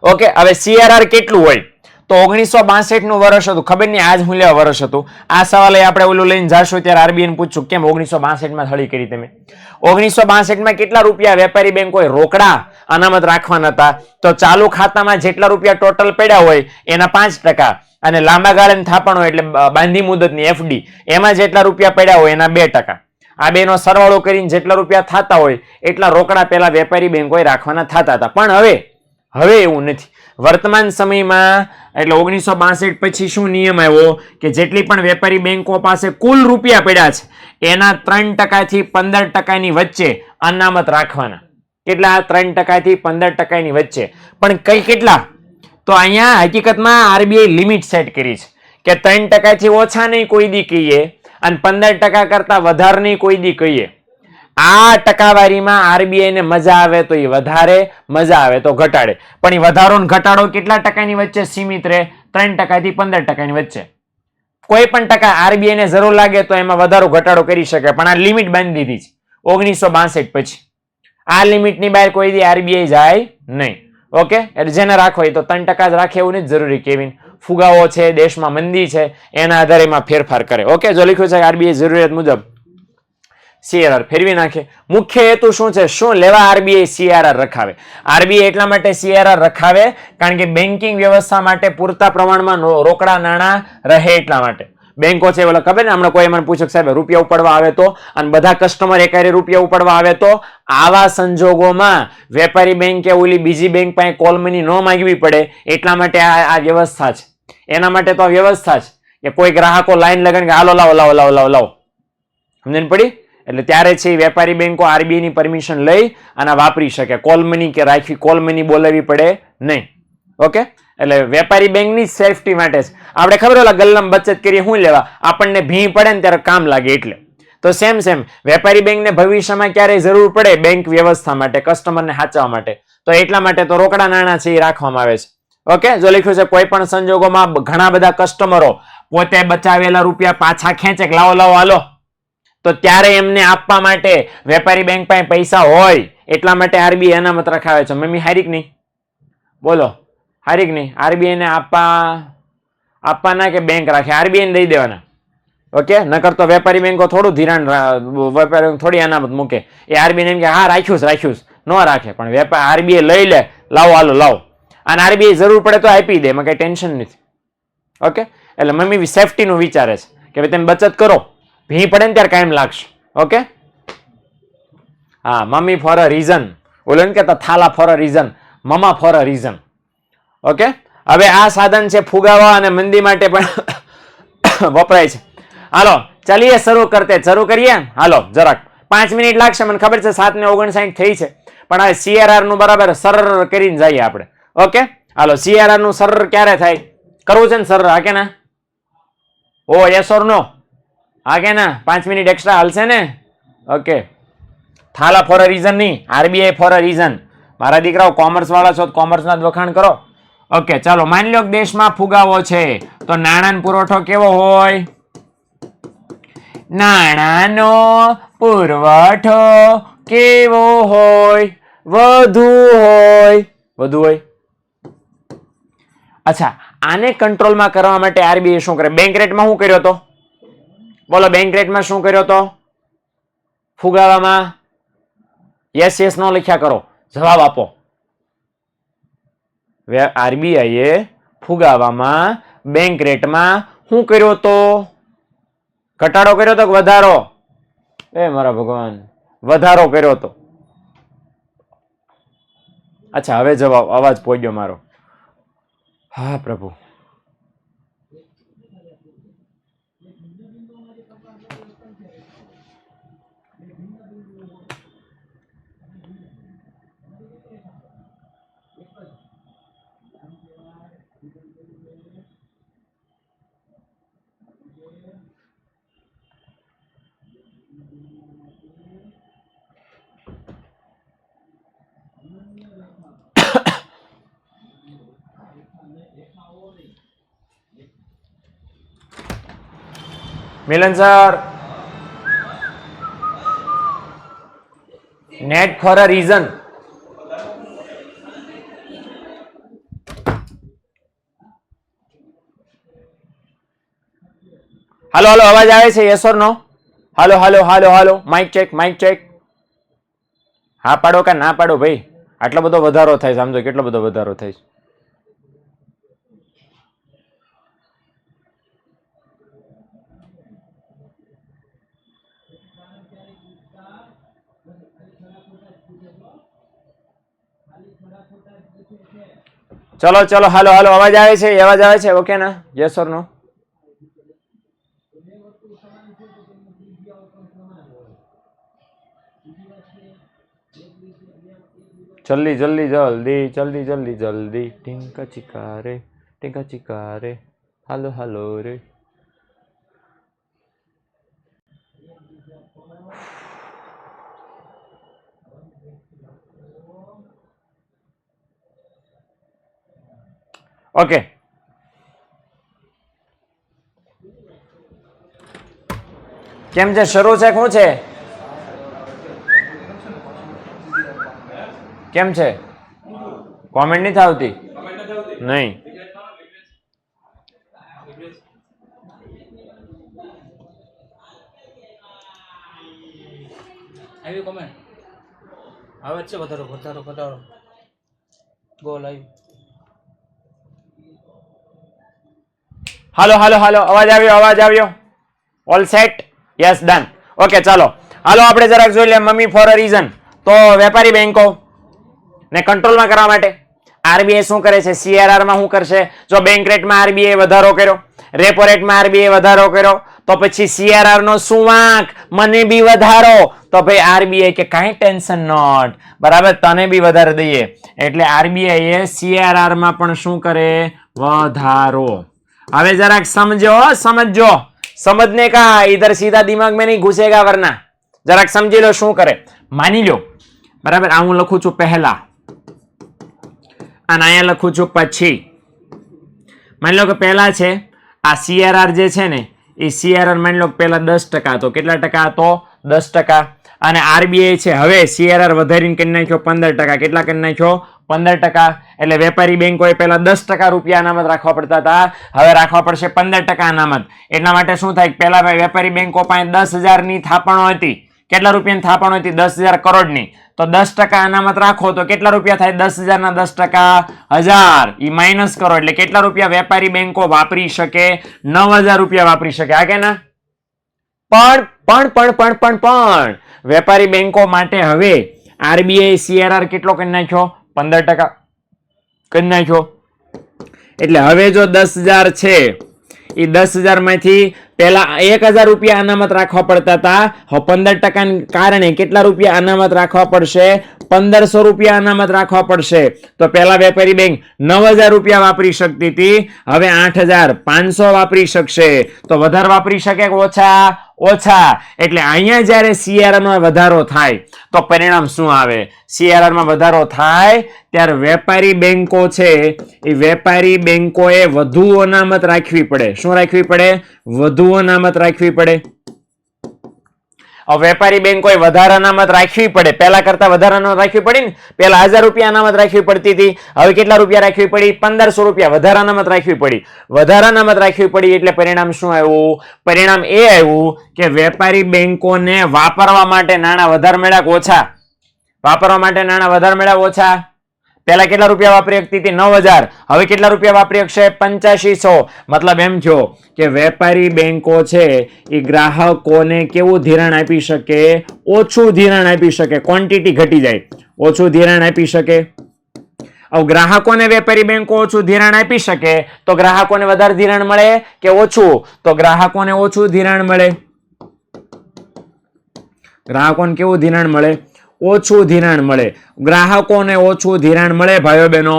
[SPEAKER 1] ઓકે, હવે સીઆરઆર કેટલું હોય? તો 1962 નું વર્ષ હતું. ખબર નહીં આજ હું લેવા વર્ષ હતું. આ સવાલે આપણે ઓલું લઈને જાશું ત્યારે આરબીઆઈ ને પૂછશું કેમ 1962 માં થળી કરી તમે. 1962 માં કેટલા રૂપિયા વેપારી બેંકોએ રોકડા અનામત રાખવાના હતા? તો ચાલુ ખાતામાં જેટલા રૂપિયા ટોટલ પડ્યા હોય એના 5%, અને લાંબા ગાળાની થાપણ હોય એટલે બાંધી મુદતની એફડી એમાં જેટલા રૂપિયા પડ્યા હોય એના 2%. આ બેનો સરવાળો કરીને જેટલા રૂપિયા થતા હોય એટલા રોકડા પેલા વેપારી બેંકોએ રાખવાના થતા હતા. પણ હવે એવું નથી. વર્તમાન સમયમાં એટલે 1962 પછી શું નિયમ આવ્યો કે જેટલી પણ વેપારી બેંકો પાસે કુલ રૂપિયા પડ્યા છે એના 3% થી 15% ની વચ્ચે અનામત રાખવાના. કેટલા? 3% થી 15% ની વચ્ચે. પણ કેટલા? તો અહીંયા હકીકતમાં આરબીઆઈ લિમિટ સેટ કરી છે કે 3% થી ઓછા નહીં કોઈ દી કહીએ અને 15% કરતા વધારે નહીં કોઈ દી કહીએ. આ ટકાવારીમાં આરબીઆઈ ને મજા આવે તો એ વધારે, મજા આવે તો ઘટાડે. પણ એ વધારો ને ઘટાડો કેટલા ટકાની વચ્ચે સીમિત રહે? 3% થી 15% ની વચ્ચે. કોઈ પણ ટકા આરબીઆઈ ને જરૂર લાગે તો એમાં વધારો ઘટાડો કરી શકે, પણ આ લિમિટ બાંધી દીધી છે 1962 પછી. આ લિમિટ ની બહાર કોઈ દી આરબીઆઈ જાય નહીં. ઓકે, એટલે જેને રાખો એ તો 3% જ રાખે એવું નથી જરૂરી. કેવિન ફુગાવો છે, દેશમાં મંદી છે, એના આધારે એમાં ફેરફાર કરે. ઓકે, જો લખ્યું છે આરબીઆઈ જરૂરિયાત મુજબ સીઆરઆર ફેરવી નાખે. મુખ્ય હેતુ શું છે? શું લેવા આરબીઆઈ સીઆરઆર રખાવે? આરબીઆઈ એટલા માટે સીઆરઆર રખાવે કારણ કે બેન્કિંગ વ્યવસ્થા માટે પૂરતા પ્રમાણમાં રોકડા નાણાં રહે એટલા માટે. બેંકો છે ઓલા ખબર ને, હમણાં કોઈ મને પૂછે સાહેબ રૂપિયા ઉપાડવા આવે તો, અને બધા કસ્ટમર એકારે રૂપિયા ઉપાડવા આવે તો આવા સંજોગોમાં વેપારી બેંકે ઓલી બીજી બેંક પાસે કોલ મની ન માંગવી પડે એટલા માટે આ વ્યવસ્થા છે. એના માટે તો આ વ્યવસ્થા છે કે કોઈ ગ્રાહકો લાઈન લગાડીને હાલો લાવો. સમજણ પડી? એટલે ત્યારે છે વેપારી બેંકો આરબીઆઈ ની પરમિશન લઈ અને વાપરી શકે. કોલ મની કે રાખવી, કોલ મની બોલાવી પડે નહીં. ઓકે, એટલે વેપારી બેંકની સેફટી માટે છે. આપણે ખબર ઓલા ગલ્લામાં બચત કરીએ શું લેવા? આપણને ભી પડે ને ત્યારે કામ લાગે એટલે. તો સેમ વેપારી બેંકને ભવિષ્યમાં ક્યારેય જરૂર પડે બેંક વ્યવસ્થા માટે, કસ્ટમરને સાચવવા માટે, તો એટલા માટે તો રોકડા નાણાં છે એ રાખવામાં આવે છે. ઓકે, જો લખ્યું છે કોઈ પણ સંજોગોમાં ઘણા બધા કસ્ટમરો પોતે બચાવેલા રૂપિયા પાછા ખેંચે લાવો હાલો, તો ત્યારે એમને આપવા માટે વેપારી બેંક પાસે પૈસા હોય એટલા માટે આરબીઆઈ અનામત રખાવે છે. મમ્મી હારી કે નહીં? બોલો, હારી કે નહીં? આરબીઆઈ ને આપવાના કે બેંક રાખે? આરબીઆઈ ને દઈ દેવાના. ઓકે, નકર તો વેપારી બેંકો થોડું ધિરાણ, વેપારી થોડી અનામત મૂકે. એ આરબીઆઈ એમ કે હા રાખ્યું ન રાખે, પણ આરબીઆઈ લઈ લે, લાવો. અને આરબીઆઈ જરૂર પડે તો આપી દે, એમાં કઈ ટેન્શન નથી. ઓકે, એટલે મમ્મી સેફટી નું વિચારે છે કે ભાઈ તમે બચત કરો, ભી પડે ને ત્યારે કાયમ લાગશે. ઓકે, હા, મમ્મી ફોર અ રીઝન, બોલો ને કે Thala for a reason, mama for a reason. Okay, હવે આ સાધન છે ફુગાવા અને મંદી માટે પણ વપરાય છે. હાલો ચાલીએ શરૂ કરીએ. હાલો જરાક 5 મિનિટ લાગશે, મને ખબર છે 7:59 થઈ છે, પણ હવે સીઆરઆર નું બરાબર સરળ કરીને જઈએ આપણે. ઓકે, હાલો સીઆરઆર નું સરળ ક્યારે થાય? કરવું છે ને સરળ? હા કે ના? ઓ યસ ઓર નો? હા કે ના? 5 મિનિટ એક્સ્ટ્રા હાલશે ને? Okay, Thala for a reason નહીં, આરબીઆઈ ફોર અ રીઝન. મારા દીકરાઓ કોમર્સ વાળા છો તો કોમર્સના જ વખાણ કરો. ઓકે, ચાલો માની લો દેશમાં ફુગાવો છે તો નાણાંનો પુરવઠો કેવો હોય? નાણાંનો પુરવઠો કેવો હોય? વધુ હોય. અચ્છા, આને કંટ્રોલમાં કરવા માટે આરબીઆઈ શું કરે? બેંક રેટમાં શું કર્યો હતો? બોલો, બેંક રેટમાં શું કર્યો હતો? ફુગાવામાં યસ નો લખ્યા કરો, જવાબ આપો. આરબીઆઈએ ફુગાવામાં બેંક રેટમાં શું કર્યો તો? ઘટાડો કર્યો તો કે વધારો? એ મારા ભગવાન, વધારો કર્યો તો. અચ્છા, હવે જવાબ અવાજ પહોંચ્યો મારો. હા પ્રભુ. Milan sir, net for a reason. હાલો હાલો, અવાજ આવે છે? Yes or no? હાલો હાલો હાલો હાલો, માઇક ચેક, માઇક ચેક. હા પાડો કે ના પાડો ભાઈ? આટલો બધો વધારો થાય, સમજો કેટલો બધો વધારો થાય. ચલો ચલો, હાલો હાલો, અવાજ આવે છે? અવાજ આવે છે? ઓકે ના? યસ ઓર નો? જલ્દી જલ્દી જલ્દી જલ્દી જલ્દી જલ્દી. ટીંકા ચિકારે, ટીંકા ચિકારે, હાલો હાલો રે. ઓકે, કેમ છે? શરૂ છે? શું છે? કેમ છે? કોમેન્ટ નથી આવતી? નહીં.
[SPEAKER 2] આવી કોમેન્ટ આવે છે? વધારો વધારો ઘટાડો ગોલ આવી.
[SPEAKER 1] હાલો હાલો હાલો, અવાજ આવ્યો? અવાજ આવ્યો? All set? Yes, done. Okay, ચાલો હાલો આપણે જરાક જોઈ લે. Mummy four a reason. તો વેપારી બેંકો ને કંટ્રોલમાં કરવા માટે આરબીઆઈ શું કરે છે? સીઆરઆર માં શું કરશે? જો બેંક રેટમાં આરબીઆઈ વધારો કર્યો, રેપો રેટમાં આરબીઆઈ વધારો કર્યો, તો પછી સીઆરઆર નો શું વાંક? મને બી વધારો. તો ભાઈ આરબીઆઈ કે કાંઈ ટેન્શન નોટ, બરાબર, તને બી વધારે દઈએ. એટલે આરબીઆઈ એ સીઆરઆર માં પણ શું કરે? વધારો. હવે જરાક સમજો, સમજો. समझने का, इधर सीधा दिमाग में नहीं घुसेगा वरना. જરાક સમજી લો શું કરે. માની લો, બરાબર, આ હું લખું છું પહેલા અને અહીંયા લખું છું પછી. માની લો કે પહેલા છે આ સીઆરઆર જે છે ને, એ સીઆરઆર માની લો કે પહેલા 10% હતો. કેટલા ટકા હતો? 10%. અને આરબીઆઈ છે હવે સીઆરઆર વધારીને કરી નાખ્યો 15%. કેટલા કરી નાખ્યો? 15%. એટલે વેપારી બેંકોએ પહેલા 10% રૂપિયા અનામત રાખવા પડતા હતા, હવે રાખવા પડશે 15% અનામત. એટલા માટે શું થાય? પહેલા વેપારી બેંકો પાસે 10,000 ની થાપણો હતી. કેટલા રૂપિયાની થાપણો હતી? 10,000 કરોડની. તો 10% અનામત રાખો તો કેટલા રૂપિયા થાય? 10,000 ના 10% 1000. ઈ માઇનસ કરો એટલે કેટલા રૂપિયા વેપારી બેંકો વાપરી શકે? 9,000 રૂપિયા વાપરી શકે. આ કે ના? પણ વેપારી બેંકો માટે હવે આરબીઆઈ સીઆરઆર કેટલો કરી નાખ્યો? 15% કરી નાખ્યો. એટલે હવે જો 10,000 છે, એ 10,000 માંથી પહેલા 1,000 રૂપિયા અનામત રાખવા પડતા હતા. હવે 15% કારણે કેટલા રૂપિયા અનામત રાખવા પડશે? 1,500 રૂપિયા અનામત રાખવા પડશે. તો પહેલા વેપારી બેંક 9,000 રૂપિયા વાપરી શકતી હતી, હવે 8,500 વાપરી શકશે. તો વધારે વાપરી શકે કે ઓછા? ઓછા. એટલે અહીંયા જ્યારે સીઆરઆર માં વધારો થાય તો પરિણામ શું આવે? સીઆરઆર માં વધારો થાય ત્યારે વેપારી બેંકો છે, એ વેપારી બેંકોએ વધુ અનામત રાખવી પડે. શું રાખવી પડે? વધુ અનામત રાખવી પડે. વેપારી બેંકોએ વધારે અનામત રાખવી પડે. પહેલા કરતા વધારે અનામત રાખવી પડી ને. પહેલા 1,000 રૂપિયા અનામત રાખવી પડતી હતી, હવે કેટલા રૂપિયા રાખવી પડી? 1,500 રૂપિયા વધારે અનામત રાખવી પડી. વધારે અનામત રાખવી પડી એટલે પરિણામ શું આવ્યું? પરિણામ એ આવ્યું કે વેપારી બેંકોને વાપરવા માટે નાણાં વધારે મળ્યા કે ઓછા? વાપરવા માટે નાણાં વધારે મળ્યા ઓછા? પેલા કેટલા રૂપિયા વાપરી શકતી હતી? 9000. હવે કેટલા રૂપિયા વાપરી શકશે? 8500. મતલબ એમ થયો કે વેપારી બેંકો છે એ ગ્રાહકોને કેવું ધિરાણ આપી શકે? ઓછું ધિરાણ આપી શકે. ક્વોન્ટિટી ઘટી જાય, ઓછું ધિરાણ આપી શકે. હવે ગ્રાહકોને વેપારી બેંકો ઓછું ધિરાણ આપી શકે તો ગ્રાહકોને વધારે ધિરાણ મળે કે ઓછું? તો ગ્રાહકોને ઓછું ધિરાણ મળે. ગ્રાહકોને કેવું ધિરાણ મળે? ઓછું ધિરાણ મળે. ગ્રાહકોને ઓછું ધિરાણ મળે ભાઈઓ બહેનો,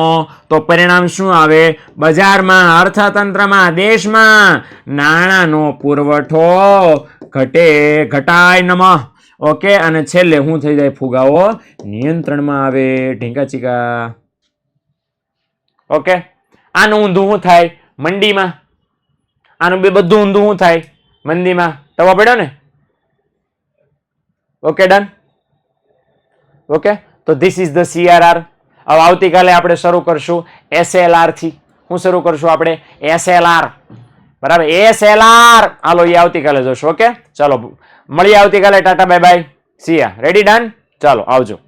[SPEAKER 1] તો પરિણામ શું આવે? બજારમાં, અર્થતંત્રમાં, દેશમાં નાણાંનો પુરવઠો ઘટે. ઘટાય નમઃ. ઓકે, અને છેલ્લે શું થઈ જાય? ફુગાવો નિયંત્રણમાં આવે. ઢીંકા ચીકા. ઓકે, આનું ઊંધું શું થાય? મંડીમાં. આનું બે બધું ઊંધું શું થાય? મંદીમાં. ટવા પડ્યો ને? Okay, done. ઓકે, તો ધીસ ઇઝ ધ CRR. હવે આવતીકાલે આપણે શરૂ કરશું SLR થી. શું શરૂ કરશું આપણે? SLR. બરાબર, SLR. હાલો, એ આવતીકાલે જોશું. ઓકે, ચાલો મળીએ આવતીકાલે. ટાટા બાય બાય, સી યા. રેડી? ડન. ચાલો, આવજો.